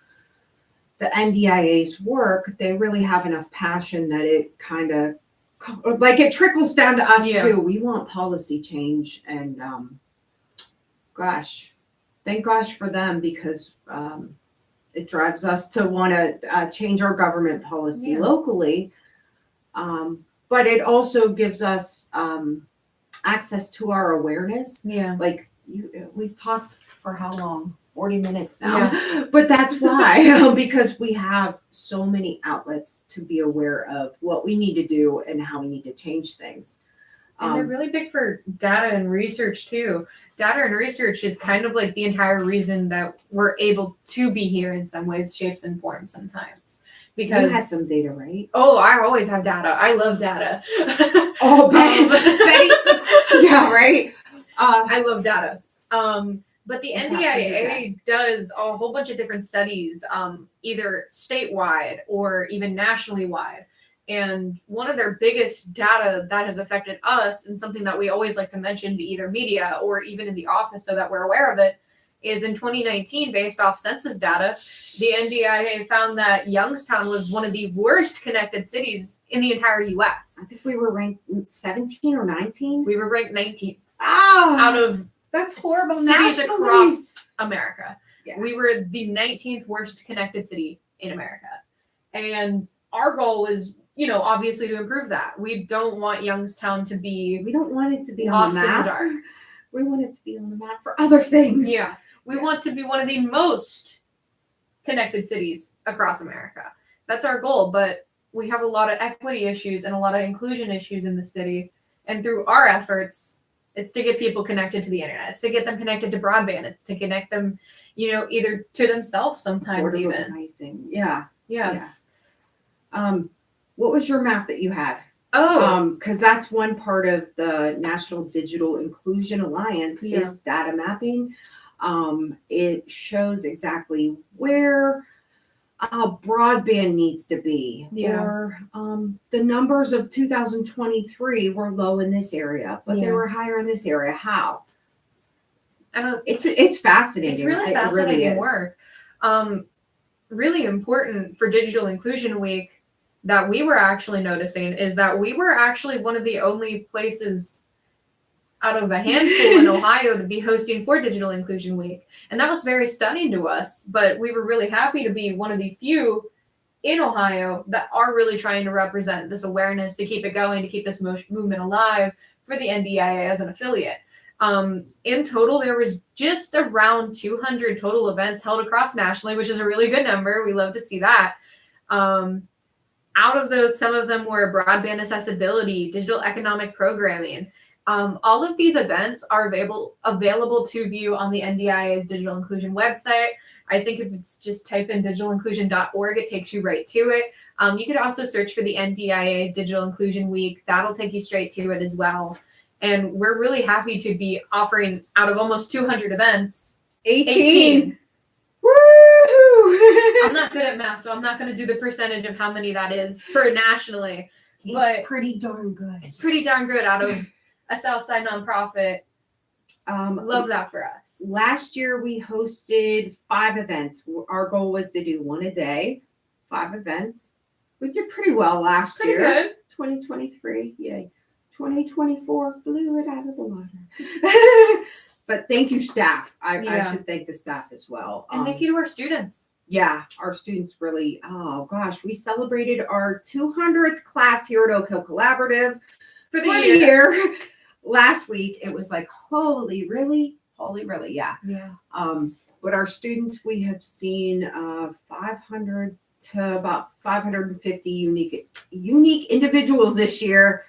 the NDIA's work, they really have enough passion that it kind of like it trickles down to us too. We want policy change, and thank gosh for them, because it drives us to want to change our government policy locally. But it also gives us access to our awareness. Yeah. Like we've talked for how long? 40 minutes now. But that's why, because we have so many outlets to be aware of what we need to do and how we need to change things. And they're really big for data and research too. Data and research is kind of like the entire reason that we're able to be here in some ways, shapes, and forms sometimes. Because you had some data, right? Oh, I always have data. I love data. Oh, Betty's yeah, right. I love data. But the Yeah, NDIA does a whole bunch of different studies, either statewide or even nationally wide. And one of their biggest data that has affected us, and something that we always like to mention to either media or even in the office so that we're aware of it, is in 2019, based off census data, the NDIA found that Youngstown was one of the worst connected cities in the entire U.S. I think we were ranked 17 or 19. We were ranked 19th out of that's horrible. Cities across America. Yeah. We were the 19th worst connected city in America. And our goal is, obviously to improve that. We don't want Youngstown to be We don't want it to be lost on the map. in the dark. We want it to be on the map for other things. Yeah. We want to be one of the most connected cities across America. That's our goal, but we have a lot of equity issues and a lot of inclusion issues in the city. And through our efforts, it's to get people connected to the internet. It's to get them connected to broadband. It's to connect them, either to themselves sometimes Portable even. Devices. Yeah. Yeah. What was your map that you had? Oh. Because that's one part of the National Digital Inclusion Alliance is data mapping. It shows exactly where broadband needs to be, or the numbers of 2023 were low in this area, but they were higher in this area. How? It's fascinating. It's really fascinating work. Really important for Digital Inclusion Week that we were actually noticing is that we were actually one of the only places out of a handful in Ohio to be hosting for Digital Inclusion Week. And that was very stunning to us, but we were really happy to be one of the few in Ohio that are really trying to represent this awareness, to keep it going, to keep this movement alive for the NDIA as an affiliate. In total, there was just around 200 total events held across nationally, which is a really good number. We love to see that. Out of those, some of them were broadband accessibility, digital economic programming. All of these events are available to view on the NDIA's digital inclusion website. I think if it's just type in digitalinclusion.org, it takes you right to it. You could also search for the NDIA Digital Inclusion Week. That'll take you straight to it as well. And we're really happy to be offering, out of almost 200 events, 18. Woo! I'm not good at math, so I'm not going to do the percentage of how many that is for nationally. But it's pretty darn good. It's pretty darn good out of a Southside nonprofit. Love that for us. Last year we hosted 5 events. Our goal was to do one a day, 5 events. We did pretty well last year. Pretty good. 2023, yay. 2024 blew it out of the water. But thank you, staff. I should thank the staff as well. And thank you to our students. Yeah, our students really, oh gosh, we celebrated our 200th class here at Oak Hill Collaborative for the year. Last week. It was like, holy, really, yeah. Yeah. But our students, we have seen 500 to about 550 unique individuals this year,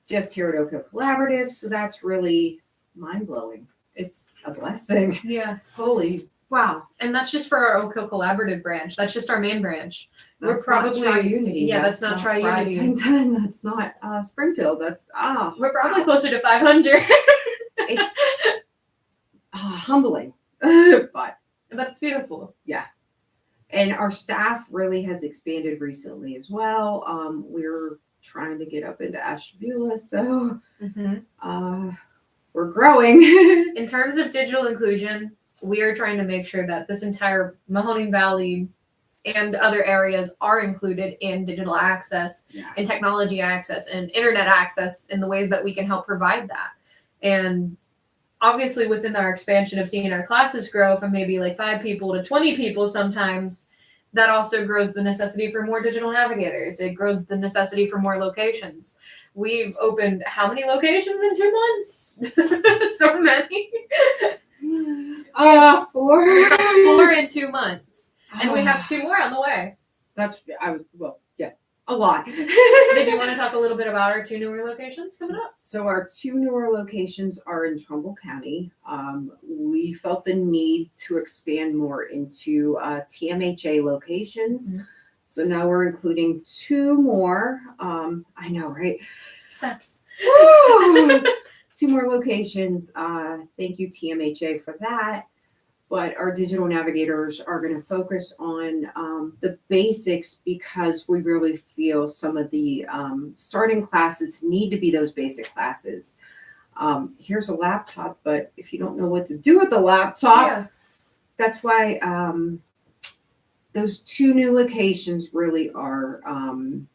just here at Oak Hill Collaborative. So that's really mind-blowing. It's a blessing. Yeah. Holy wow. And that's just for our Oak Hill Collaborative branch. That's just our main branch. We're probably not Tri-Unity. Yeah, that's not Tri-Unity. 1010. That's not Springfield. That's we're probably closer to 500. It's humbling, but it's beautiful. Yeah. And our staff really has expanded recently as well. We're trying to get up into Ashtabula, so we're growing. In terms of digital inclusion, we are trying to make sure that this entire Mahoning Valley and other areas are included in digital access and technology access and internet access in the ways that we can help provide that. And obviously within our expansion of seeing our classes grow from maybe like 5 people to 20 people sometimes, that also grows the necessity for more digital navigators. It grows the necessity for more locations. We've opened how many locations in 2 months? So many. 4. We got 4 in 2 months. And we have 2 more on the way. A lot. Did you want to talk a little bit about our 2 newer locations coming up? So our 2 newer locations are in Trumbull County. We felt the need to expand more into TMHA locations. Mm-hmm. So now we're including 2 more. I know, right? Sex. 2 more locations. Thank you, TMHA, for that. But our digital navigators are going to focus on the basics because we really feel some of the starting classes need to be those basic classes. Here's a laptop, but if you don't know what to do with the laptop, that's why those 2 new locations really are going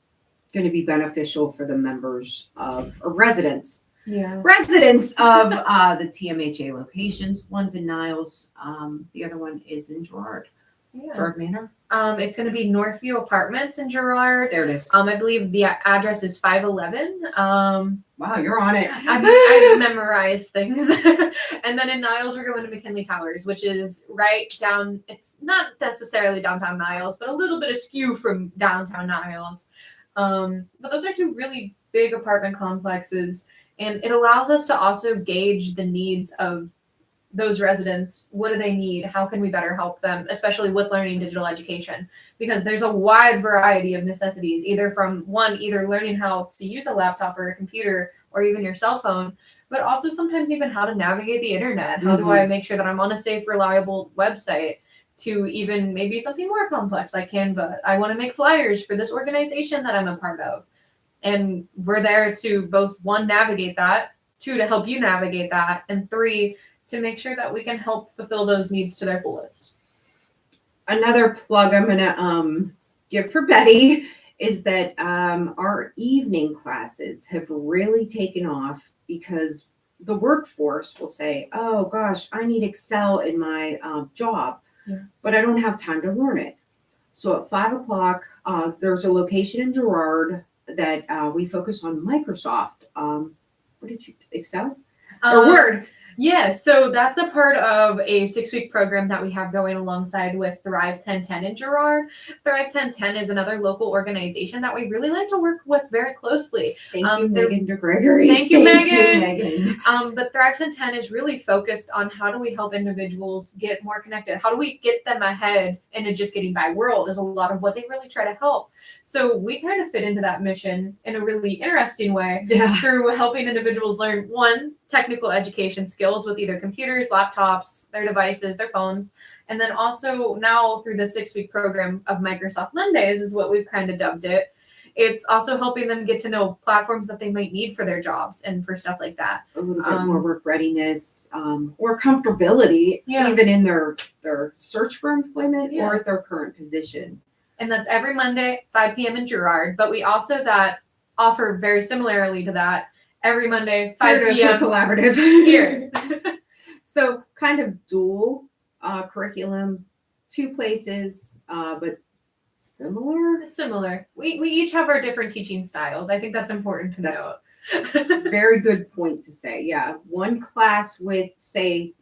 to be beneficial for the members of or residents of the TMHA locations. One's in Niles. The other one is in Girard. Girard Manor. It's going to be Northview Apartments in Girard. There it is. I believe the address is 511. Wow, you're on it. I've memorized things. And then in Niles, we're going to McKinley Towers, which is right down. It's not necessarily downtown Niles, but a little bit askew from downtown Niles. But those are 2 really big apartment complexes. And it allows us to also gauge the needs of those residents. What do they need? How can we better help them, especially with learning digital education? Because there's a wide variety of necessities, either learning how to use a laptop or a computer or even your cell phone, but also sometimes even how to navigate the internet. How do I make sure that I'm on a safe, reliable website? To even maybe something more complex like Canva. I want to make flyers for this organization that I'm a part of. And we're there to both 1, navigate that, 2, to help you navigate that, and 3, to make sure that we can help fulfill those needs to their fullest. Another plug I'm going to give for Betty is that our evening classes have really taken off because the workforce will say, oh gosh, I need Excel in my job, but I don't have time to learn it. So at 5 o'clock, there's a location in Girard that we focus on Microsoft. What did you, Excel? Or Word? Yeah, so that's a part of a 6-week program that we have going alongside with Thrive 1010 in Girard. Thrive 1010 is another local organization that we really like to work with very closely. Thank you, Megan DeGregory. Thank you, Megan. Megan. But Thrive 1010 is really focused on how do we help individuals get more connected? How do we get them ahead in a just getting by world is a lot of what they really try to help. So we kind of fit into that mission in a really interesting way through helping individuals learn, 1, technical education skills with either computers, laptops, their devices, their phones. And then also now through the 6-week program of Microsoft Mondays is what we've kind of dubbed it. It's also helping them get to know platforms that they might need for their jobs and for stuff like that. A little bit more work readiness or comfortability, even in their search for employment or at their current position. And that's every Monday, 5 p.m. in Girard. But we also offer very similarly to that every Monday, 5 p.m. collaborative here. So kind of dual curriculum, 2 places, but similar. We each have our different teaching styles. I think that's important to note. Very good point to say. Yeah. 1 class with, say,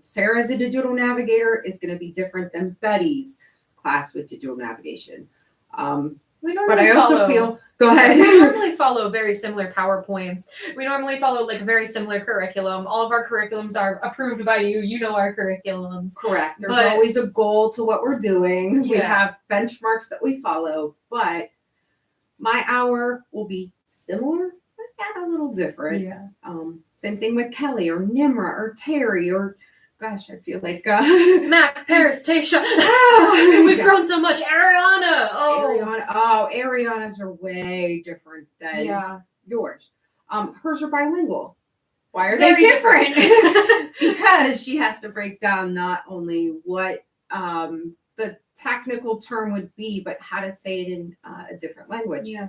Sarah's a digital navigator is going to be different than Betty's class with digital navigation. But I also feel, go ahead. We normally follow very similar PowerPoints. We normally follow like very similar curriculum. All of our curriculums are approved by you. You know our curriculums. Correct. There's always a goal to what we're doing. We have benchmarks that we follow, but my hour will be similar, but yet a little different. Yeah. Same thing with Kelly or Nimra or Terry or, gosh, I feel like Mac, Paris, Tasha. We've grown so much. Ariana. Ariana's are way different than yours. Hers are bilingual. Why are they different? Because she has to break down not only what the technical term would be, but how to say it in a different language. Yeah.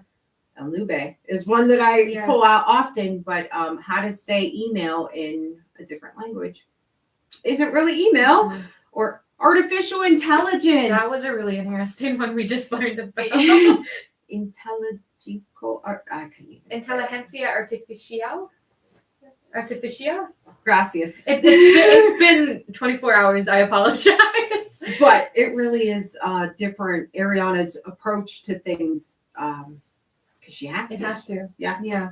Alube is one that I pull out often, but how to say email in a different language isn't really email or artificial intelligence. That was a really interesting one we just learned about. Intelligico, I couldn't even Inteligencia artificial. Artificial? Gracias. It's been 24 hours. I apologize. But it really is different. Ariana's approach to things, because she has to. It has to. Yeah. Yeah.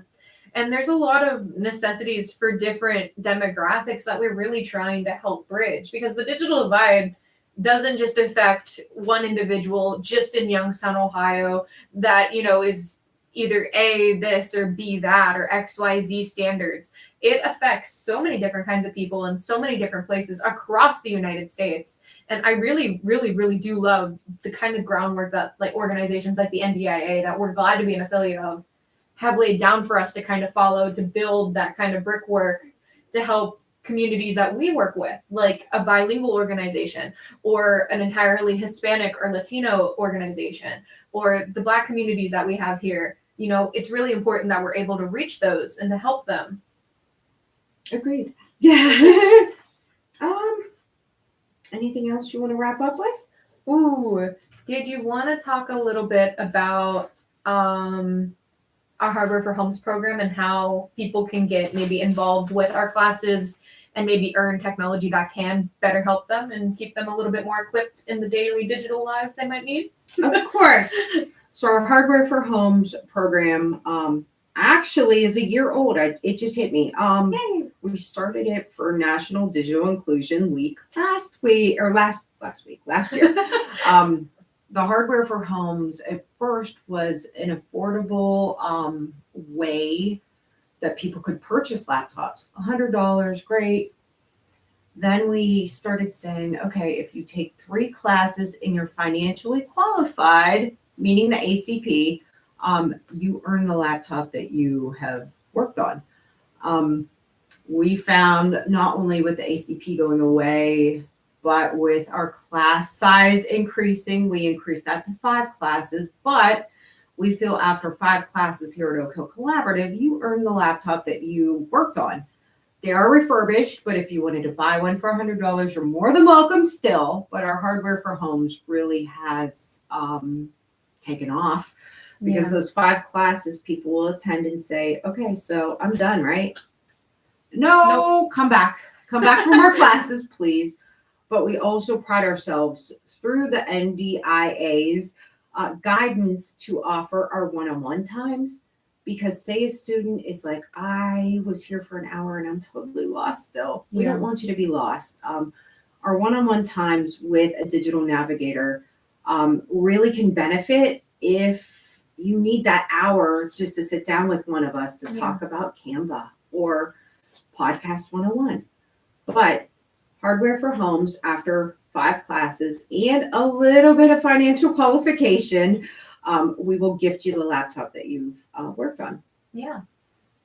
And there's a lot of necessities for different demographics that we're really trying to help bridge, because the digital divide doesn't just affect one individual just in Youngstown, Ohio, that, is either A, this, or B, that, or XYZ standards. It affects so many different kinds of people in so many different places across the United States. And I really, really, really do love the kind of groundwork that like organizations like the NDIA, that we're glad to be an affiliate of, have laid down for us to kind of follow, to build that kind of brickwork to help communities that we work with, like a bilingual organization or an entirely Hispanic or Latino organization, or the Black communities that we have here. It's really important that we're able to reach those and to help them. Agreed. Yeah. Anything else you want to wrap up with? Ooh, did you want to talk a little bit about our Hardware for Homes program and how people can get maybe involved with our classes and maybe earn technology that can better help them and keep them a little bit more equipped in the daily digital lives they might need? Of course. So our Hardware for Homes program actually is a year old. It just hit me. We started it for National Digital Inclusion Week last year. The Hardware for Homes at first was an affordable way that people could purchase laptops. $100, great. Then we started saying, okay, if you take 3 classes and you're financially qualified, meaning the ACP, you earn the laptop that you have worked on. We found not only with the ACP going away, but with our class size increasing, we increased that to 5 classes. But we feel after 5 classes here at Oak Hill Collaborative, you earn the laptop that you worked on. They are refurbished, but if you wanted to buy one for $100, you're more than welcome still. But our Hardware for Homes really has taken off, because those 5 classes people will attend and say, okay, so I'm done, right? No, nope. Come back for more classes, please. But we also pride ourselves through the NDIA's guidance to offer our one-on-one times, because say a student is like, I was here for an hour and I'm totally lost still. We don't want you to be lost. Our one-on-one times with a digital navigator really can benefit if you need that hour just to sit down with one of us to talk about Canva or Podcast 101. But Hardware for Homes, after 5 classes and a little bit of financial qualification, we will gift you the laptop that you've worked on. Yeah.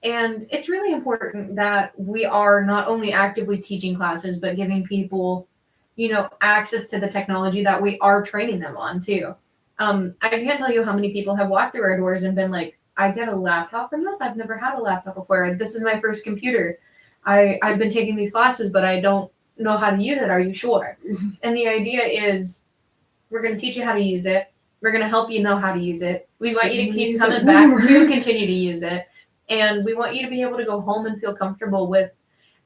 And it's really important that we are not only actively teaching classes, but giving people, access to the technology that we are training them on too. I can't tell you how many people have walked through our doors and been like, I get a laptop from this. I've never had a laptop before. This is my first computer. I've been taking these classes, but I don't know how to use it. Are you sure? And the idea is we're going to teach you how to use it. We're going to help you know how to use it. We want you to keep coming back to continue to use it. And we want you to be able to go home and feel comfortable with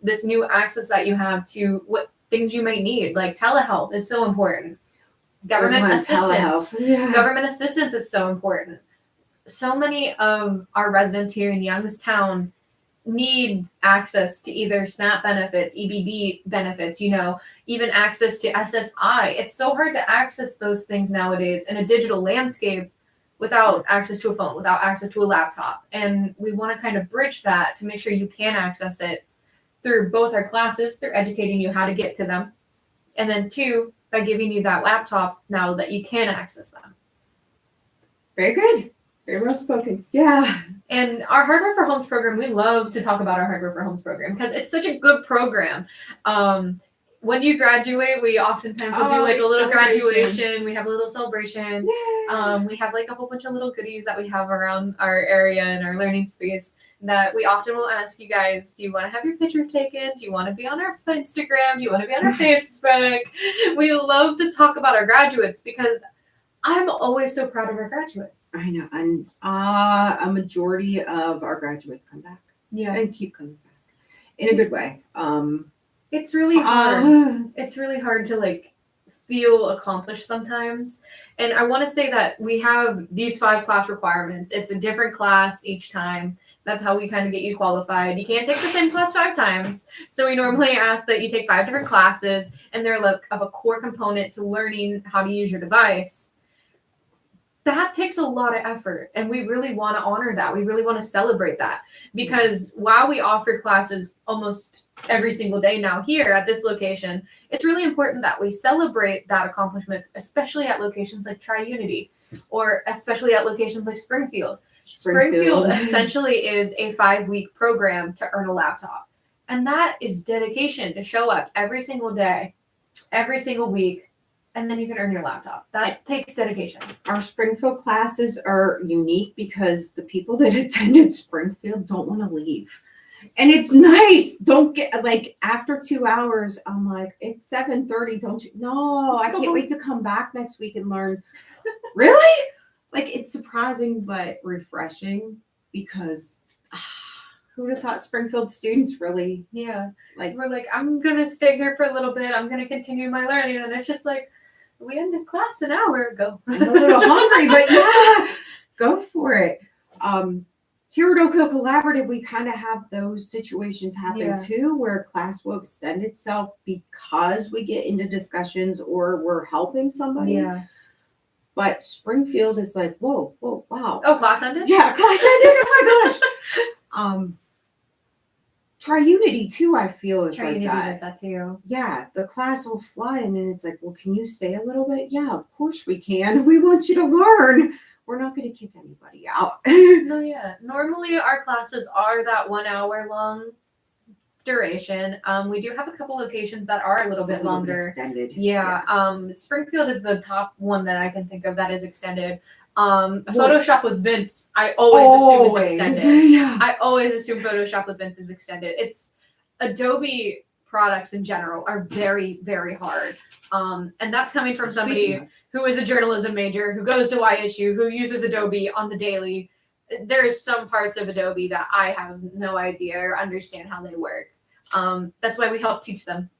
this new access that you have to what things you might need. Like telehealth is so important. Government assistance. Government assistance is so important. So many of our residents here in Youngstown need access to either SNAP benefits, EBB benefits, even access to SSI. It's so hard to access those things nowadays in a digital landscape without access to a phone, without access to a laptop. And we want to kind of bridge that to make sure you can access it through both our classes, through educating you how to get to them, and then 2, by giving you that laptop now that you can access them. Very good. Very well spoken. Yeah. And our Hardware for Homes program, we love to talk about our Hardware for Homes program because it's such a good program. When you graduate, we oftentimes will do like a little graduation. We have a little celebration. We have like a whole bunch of little goodies that we have around our area and our learning space that we often will ask you guys, do you want to have your picture taken? Do you want to be on our Instagram? Do you want to be on our Facebook? We love to talk about our graduates because I'm always so proud of our graduates. I know. And a majority of our graduates come back. Yeah. And keep coming back. in a good way. It's really hard. It's really hard to like feel accomplished sometimes. And I want to say that we have these 5 class requirements. It's a different class each time. That's how we kind of get you qualified. You can't take the same class 5 times. So we normally ask that you take 5 different classes, and they're like of a core component to learning how to use your device. That takes a lot of effort, and we really want to honor that. We really want to celebrate that, because while we offer classes almost every single day now here at this location, it's really important that we celebrate that accomplishment, especially at locations like Tri-Unity, or especially at locations like Springfield. Springfield essentially is a 5-week program to earn a laptop, and that is dedication to show up every single day, every single week, and then you can earn your laptop. That takes dedication. Our Springfield classes are unique because the people that attended Springfield don't want to leave. And it's nice. Don't get like after 2 hours, I'm like, it's 7:30. Don't you? No, I can't wait to come back next week and learn. Really? Like, it's surprising but refreshing, because who would have thought Springfield students really? Yeah. Like, we're like, I'm going to stay here for a little bit. I'm going to continue my learning. And it's just like, we ended class an hour ago. I'm a little hungry, but yeah, go for it. Here at Oak Hill Collaborative, we kind of have those situations happen too, where class will extend itself because we get into discussions or we're helping somebody. Yeah. But Springfield is like, whoa, wow. Oh, class ended? Yeah, class ended. Oh my gosh. Tri-Unity too, I feel, is Tri-Unity like that. does that too. Yeah, the class will fly, and then it's like, well, can you stay a little bit? Yeah, of course we can. We want you to learn. We're not going to kick anybody out. No, yeah. Normally our classes are that 1 hour long duration. We do have a couple locations that are a little bit longer. Extended. Yeah. Springfield is the top one that I can think of that is extended. Photoshop with Vince, I always assume is extended. Yeah. I always assume Photoshop with Vince is extended. It's Adobe products in general are very, very hard. And that's coming from somebody who is a journalism major, who goes to YSU, who uses Adobe on the daily. There's some parts of Adobe that I have no idea or understand how they work. That's why we help teach them.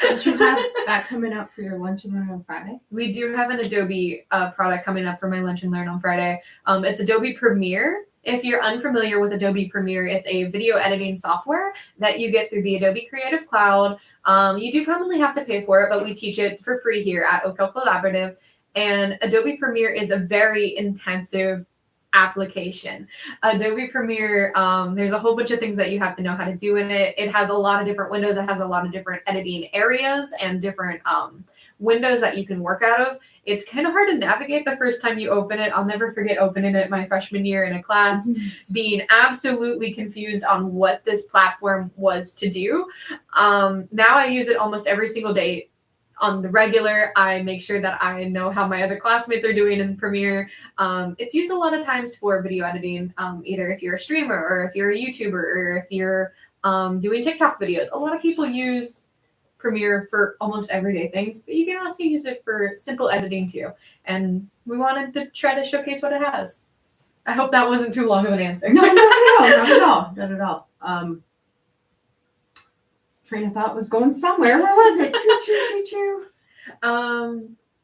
Don't you have that coming up for your Lunch and Learn on Friday? We do have an Adobe product coming up for my Lunch and Learn on Friday. It's Adobe Premiere. If you're unfamiliar with Adobe Premiere, it's a video editing software that you get through the Adobe Creative Cloud. You do commonly have to pay for it, but we teach it for free here at Oak Hill Collaborative. And Adobe Premiere is a very intensive application. Adobe Premiere, there's a whole bunch of things that you have to know how to do in it. It has a lot of different windows. It has a lot of different editing areas and different windows that you can work out of. It's kind of hard to navigate the first time you open it. I'll never forget opening it my freshman year in a class, being absolutely confused on what this platform was to do. Now I use it almost every single day on the regular. I make sure that I know how my other classmates are doing in Premiere. It's used a lot of times for video editing, either if you're a streamer or if you're a YouTuber or if you're doing TikTok videos. A lot of people use Premiere for almost everyday things, but you can also use it for simple editing too. And we wanted to try to showcase what it has. I hope that wasn't too long of an answer. No, not at all. Train of thought was going somewhere. Where was it? Choo.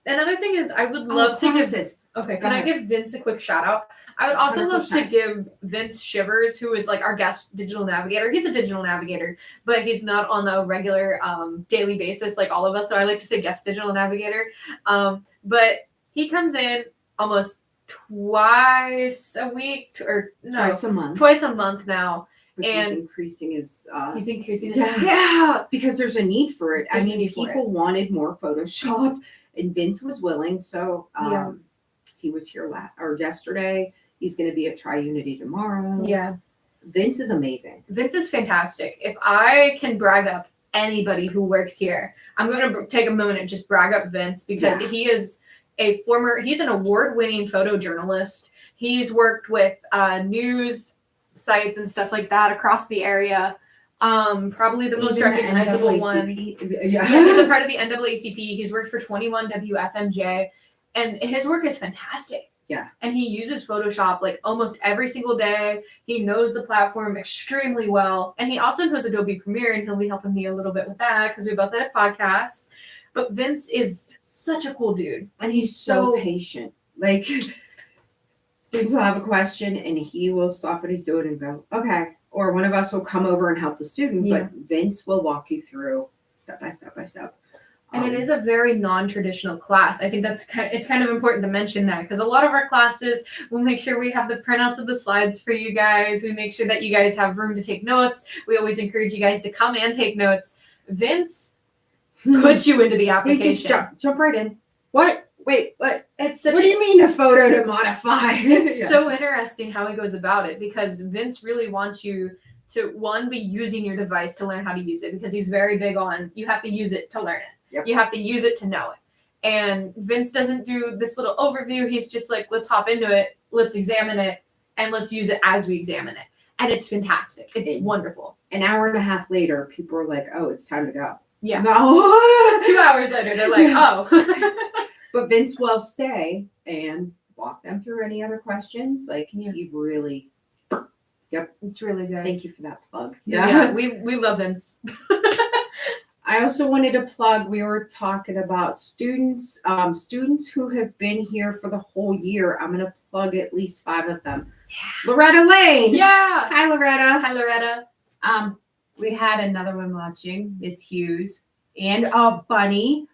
Another thing is I would love to give. Okay, can I give Vince a quick shout out? I would also 100%. Love to give Vince Shivers, who is like our guest digital navigator. He's a digital navigator, but he's not on a regular daily basis like all of us. So I like to say guest digital navigator. But he comes in almost twice a week twice a month now. But and he's increasing his. He's increasing. Yeah, because there's a need for it. I mean, people wanted more Photoshop, and Vince was willing. So he was here yesterday. He's going to be at Tri-Unity tomorrow. Yeah, Vince is amazing. Vince is fantastic. If I can brag up anybody who works here, I'm going to take a moment and just brag up Vince, because he is he's an award-winning photojournalist. He's worked with news sites and stuff like that across the area. Probably the most recognizable one. Yeah, he's a part of the NAACP. He's worked for 21 WFMJ, and his work is fantastic. Yeah. And he uses Photoshop like almost every single day. He knows the platform extremely well. And he also knows Adobe Premiere, and he'll be helping me a little bit with that because we both had podcasts. But Vince is such a cool dude. And he's so patient. Like, students will have a question and he will stop what he's doing and go, okay. Or one of us will come over and help the student, Yeah. but Vince will walk you through step by step by step. And it is a very non-traditional class. I think it's kind of important to mention that, because a lot of our classes, we'll make sure we have the printouts of the slides for you guys. We make sure that you guys have room to take notes. We always encourage you guys to come and take notes. Vince puts you into the application. He just jump right in. What? Wait, what? What do you mean a photo to modify? It's so interesting how he goes about it, because Vince really wants you to, one, be using your device to learn how to use it, because he's very big on you have to use it to learn it. Yep. You have to use it to know it. And Vince doesn't do this little overview. He's just like, let's hop into it, let's examine it, and let's use it as we examine it. And it's fantastic. It's wonderful. An hour and a half later, people are like, oh, it's time to go. Yeah. No. 2 hours later, they're like, oh. But Vince will stay and walk them through any other questions. Like, he really, It's really good. Thank you for that plug. Yeah, we love Vince. I also wanted to plug, we were talking about students who have been here for the whole year. I'm going to plug at least 5 of them. Yeah. Loretta Lane. Yeah. Hi, Loretta. Hi, Loretta. We had another one watching, Miss Hughes, and Bunny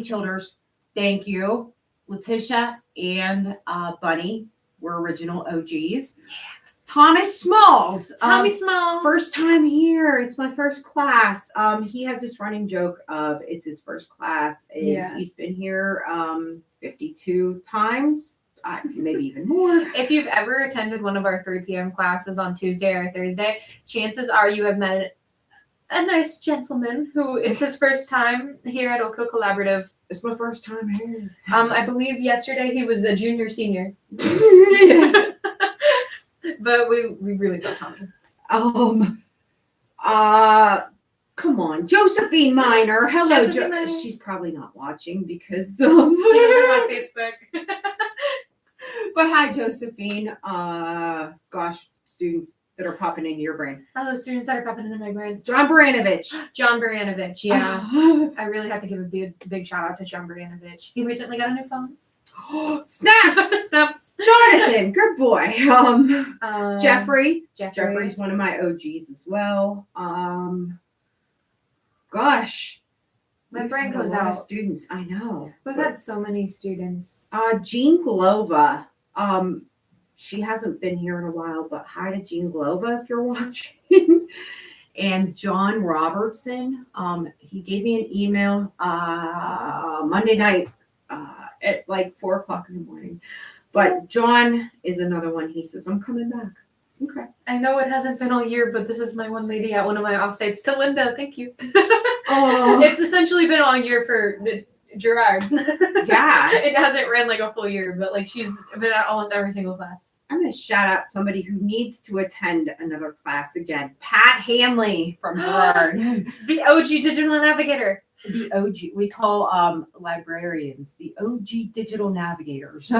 Childers. Thank you. Letitia and Bunny were original OGs. Thomas Smalls. Tommy Smalls. First time here. It's my first class. He has this running joke of it's his first class, and he's been here 52 times, maybe even more. If you've ever attended one of our 3 p.m. classes on Tuesday or Thursday, chances are you have met a nice gentleman who it's his first time here at Oco Collaborative. It's my first time here. I believe yesterday he was a junior senior. But we really love Tommy. Come on, Josephine Minor. Hello, Josephine. She's probably not watching because she doesn't have Facebook. But hi, Josephine. Gosh, students that are popping into your brain. Oh, students that are popping into my brain. John Baranovich. Yeah. I really have to give a big shout out to John Baranovich. He recently got a new phone. Snaps. Jonathan, good boy. Jeffrey's one of my OGs as well. Gosh, my brain goes a lot out. of students, I know. We've had so many students. Jean Glova. She hasn't been here in a while, but hi to Jean Glova if you're watching. And John Robertson. He gave me an email Monday night. At like 4:00 in the morning. But John is another one. He says, I'm coming back. Okay. I know it hasn't been all year, but this is my one lady at one of my offsites. To Linda, thank you. Oh. It's essentially been all year for Gerard. Yeah. It hasn't ran like a full year, but like she's been at almost every single class. I'm going to shout out somebody who needs to attend another class again. Pat Hanley from Gerard. The OG Digital Navigator. The OG, we call librarians the OG digital navigators.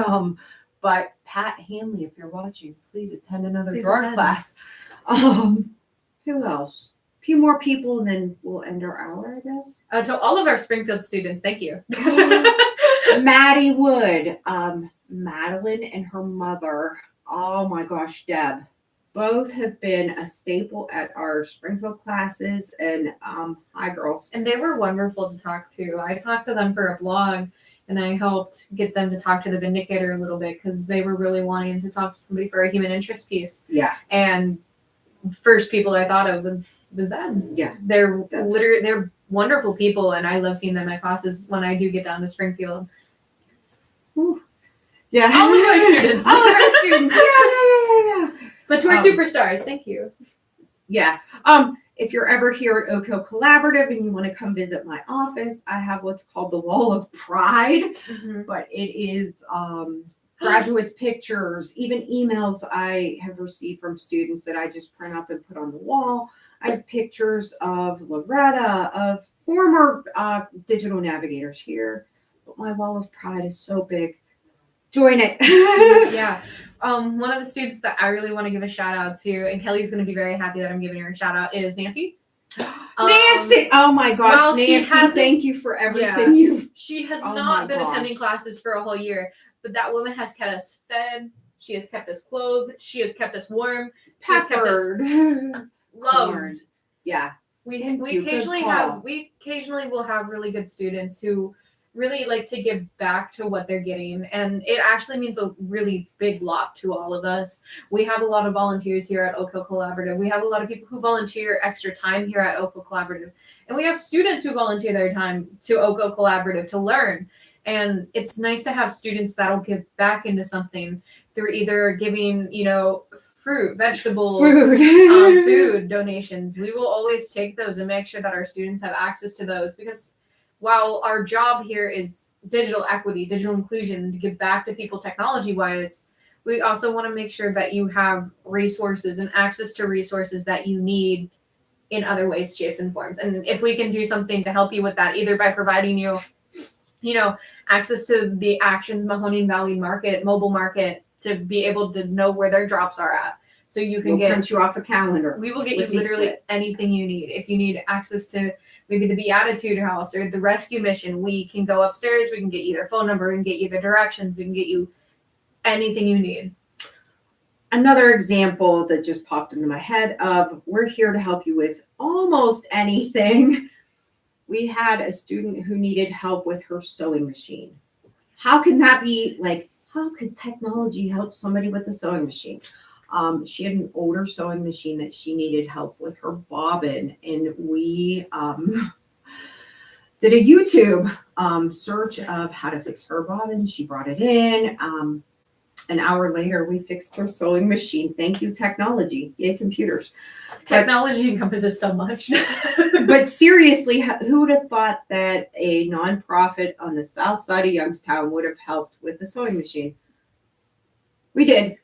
But Pat Hanley, if you're watching, please attend another Gerard class. Who else? A few more people, and then we'll end our hour, I guess. To all of our Springfield students, thank you. Maddie Wood, Madeline, and her mother. Oh my gosh, Deb. Both have been a staple at our Springfield classes, and hi, girls. And they were wonderful to talk to. I talked to them for a blog, and I helped get them to talk to the Vindicator a little bit because they were really wanting to talk to somebody for a human interest piece. Yeah. And first people I thought of was them. Yeah. They're wonderful people, and I love seeing them in my classes when I do get down to Springfield. Ooh. Yeah. All of our students. All of our students. Yeah. But to our superstars, thank you. Yeah. If you're ever here at Oco Collaborative and you want to come visit my office, I have what's called the Wall of Pride, but it is graduates' pictures, even emails I have received from students that I just print up and put on the wall. I have pictures of Loretta, of former digital navigators here, but my Wall of Pride is so big. join it. Yeah. One of the students that I really want to give a shout out to, and Kelly's going to be very happy that I'm giving her a shout out, is Nancy. Nancy, oh my gosh, well, Nancy, thank you for everything you've. She has Oh not my been gosh. attending classes for a whole year, but that woman has kept us fed. She has kept us clothed. She has kept us warm. She has kept us loved. Yeah. We occasionally will have really good students who really like to give back to what they're getting, and it actually means a really big lot to all of us. We have a lot of volunteers here at Oak Hill Collaborative. We have a lot of people who volunteer extra time here at Oak Hill Collaborative, and we have students who volunteer their time to Oak Hill Collaborative to learn. And it's nice to have students that'll give back into something through either giving, fruit, vegetables, food donations. We will always take those and make sure that our students have access to those, because while our job here is digital equity, digital inclusion, to give back to people technology wise, we also want to make sure that you have resources and access to resources that you need in other ways, shapes, and forms. And if we can do something to help you with that, either by providing you, access to the Actions Mahoning Valley market, mobile market, to be able to know where their drops are at. So you can print you off a calendar. We will get you literally anything you need. If you need access to maybe the Beatitude House or the rescue mission, we can go upstairs. We can get you their phone number and get you the directions. We can get you anything you need. Another example that just popped into my head of we're here to help you with almost anything. We had a student who needed help with her sewing machine. How can that be like, how could technology help somebody with a sewing machine? She had an older sewing machine that she needed help with her bobbin, and we did a YouTube search of how to fix her bobbin. She brought it in. An hour later, we fixed her sewing machine. Thank you, technology. Yay, computers. Technology encompasses so much. But seriously, who would have thought that a nonprofit on the south side of Youngstown would have helped with the sewing machine? We did.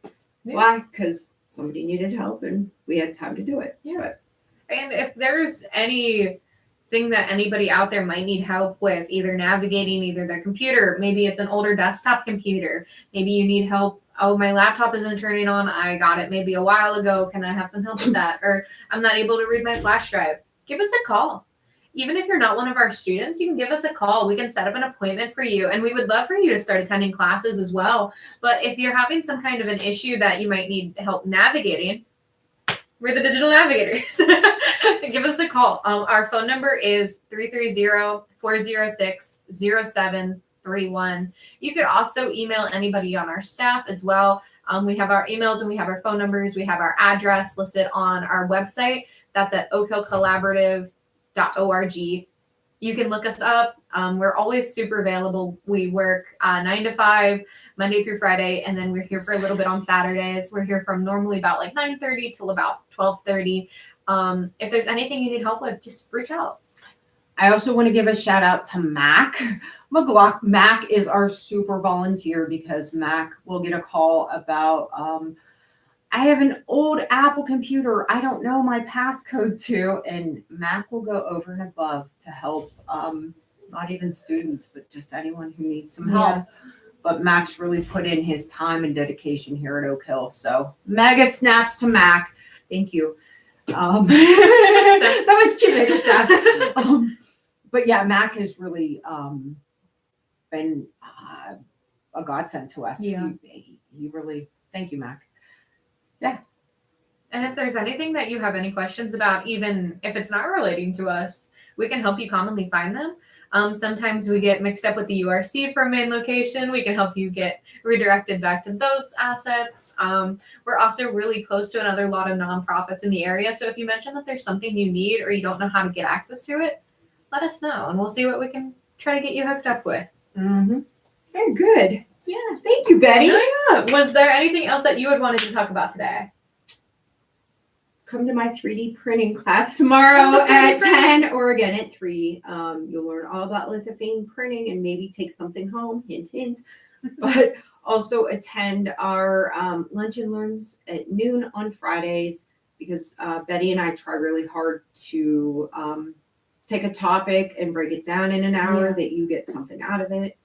Yeah. Why? Because somebody needed help and we had time to do it. Yeah. But. And if there's anything that anybody out there might need help with, either navigating either their computer, maybe it's an older desktop computer, maybe you need help. Oh, my laptop isn't turning on. I got it maybe a while ago. Can I have some help with that? Or I'm not able to read my flash drive. Give us a call. Even if you're not one of our students, you can give us a call. We can set up an appointment for you. And we would love for you to start attending classes as well. But if you're having some kind of an issue that you might need help navigating, we're the digital navigators. Give us a call. Our phone number is 330-406-0731. You could also email anybody on our staff as well. We have our emails and we have our phone numbers. We have our address listed on our website. That's at oakhillcollaborative.org. You can look us up. We're always super available. We work 9 to 5, Monday through Friday, and then we're here for a little bit on Saturdays. We're here from normally about like 9:30 till about 12:30. If there's anything you need help with, just reach out. I also want to give a shout out to Mac McGlock. Mac is our super volunteer because Mac will get a call about, I have an old Apple computer I don't know my passcode to, and Mac will go over and above to help, not even students, but just anyone who needs some help. Yeah. But Mac's really put in his time and dedication here at Oak Hill. So mega snaps to Mac. Thank you. That was 2 mega snaps. But yeah, Mac has really been a godsend to us. Yeah. He really, thank you, Mac. Yeah. And if there's anything that you have any questions about, even if it's not relating to us, we can help you commonly find them. Sometimes we get mixed up with the URC for a main location. We can help you get redirected back to those assets. We're also really close to another lot of nonprofits in the area. So if you mention that there's something you need or you don't know how to get access to it, let us know and we'll see what we can try to get you hooked up with. Mm-hmm. Very good. Yeah. Thank you, Betty. Yeah. Was there anything else that you had wanted to talk about today? Come to my 3D printing class tomorrow at 10 or again at 3. You'll learn all about lithophane printing and maybe take something home, hint, hint. But also attend our lunch and learns at noon on Fridays because Betty and I try really hard to take a topic and break it down in an hour that you get something out of it.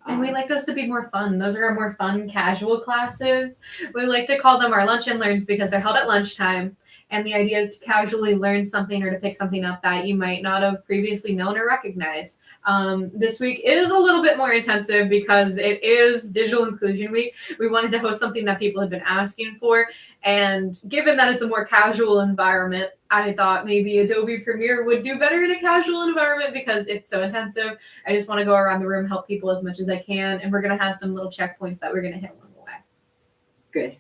And we like those to be more fun. Those are our more fun, casual classes. We like to call them our lunch and learns because they're held at lunchtime. And the idea is to casually learn something or to pick something up that you might not have previously known or recognized. This week is a little bit more intensive because it is Digital Inclusion Week. We wanted to host something that people had been asking for. And given that it's a more casual environment, I thought maybe Adobe Premiere would do better in a casual environment because it's so intensive. I just want to go around the room, help people as much as I can. And we're going to have some little checkpoints that we're going to hit along the way.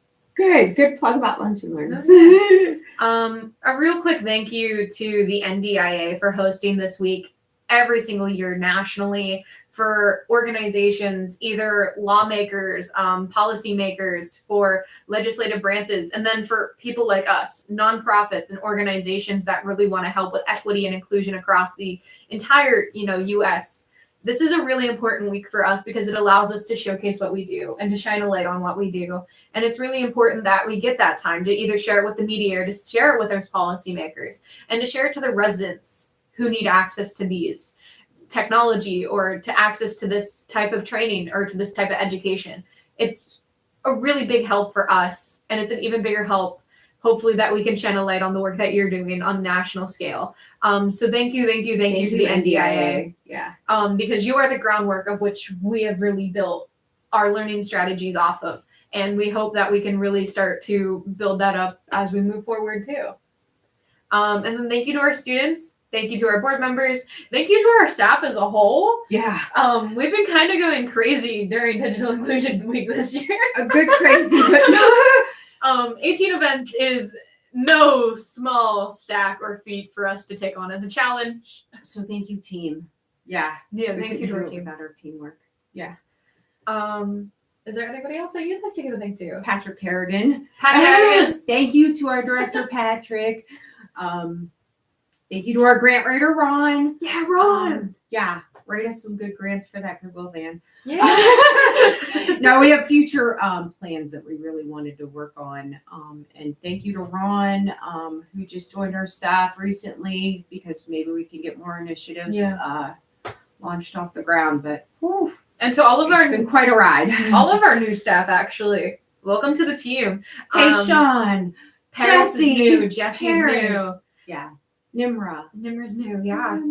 Good plug about lunch and learns. A real quick thank you to the NDIA for hosting this week every single year nationally for organizations, either lawmakers, policymakers, for legislative branches, and then for people like us, nonprofits and organizations that really want to help with equity and inclusion across the entire, U.S. This is a really important week for us because it allows us to showcase what we do and to shine a light on what we do. And it's really important that we get that time to either share it with the media or to share it with our policymakers and to share it to the residents who need access to these technology or to access to this type of training or to this type of education. It's a really big help for us, and it's an even bigger help, hopefully, that we can shine a light on the work that you're doing on a national scale. So thank you to the NDIA. Yeah. Because you are the groundwork of which we have really built our learning strategies off of. And we hope that we can really start to build that up as we move forward too. And then thank you to our students. Thank you to our board members. Thank you to our staff as a whole. Yeah. We've been kind of going crazy during Digital Inclusion Week this year. A good crazy, but 18 events is no small stack or feat for us to take on as a challenge. So thank you, team. Yeah. Thank you to our team. Without our teamwork. Yeah. Is there anybody else that you'd like to give a thank to? Patrick Kerrigan. Patrick. Thank you to our director, Patrick. Thank you to our grant writer, Ron. Yeah, Ron. Write us some good grants for that Goodwill van. Yeah. No, we have future plans that we really wanted to work on. And thank you to Ron, who just joined our staff recently, because maybe we can get more initiatives launched off the ground. But whew, and to all of it's been quite a ride. All of our new staff, actually. Welcome to the team. Tayshawn, Paris Jesse, is new. Jesse's new. Yeah. Nimra's new. Yeah.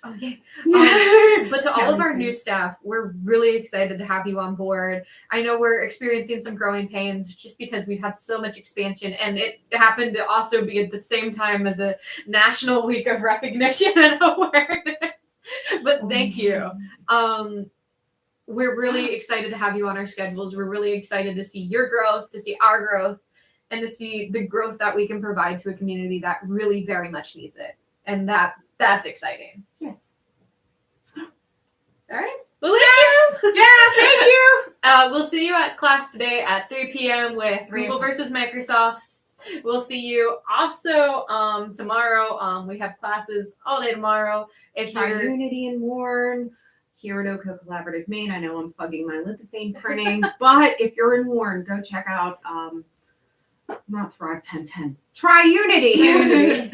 Okay. Yeah. But to all of our new staff, we're really excited to have you on board. I know we're experiencing some growing pains just because we've had so much expansion, and it happened to also be at the same time as a national week of recognition and awareness. But thank you. We're really excited to have you on our schedules. We're really excited to see your growth, to see our growth, and to see the growth that we can provide to a community that really very much needs it. And that's exciting. Yeah. All right. Well, thank you. We'll see you at class today at 3 p.m. with Google versus Microsoft. We'll see you also tomorrow. We have classes all day tomorrow. If you're Unity and Warren here at Oco Collaborative Maine. I know I'm plugging my lithophane printing, but if you're in Warren, go check out not Thrive 1010. Try Unity.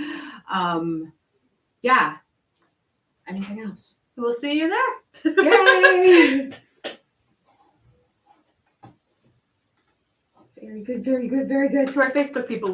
Yeah. Anything else? We'll see you there. Yay! Very good, very good, very good. To our Facebook people.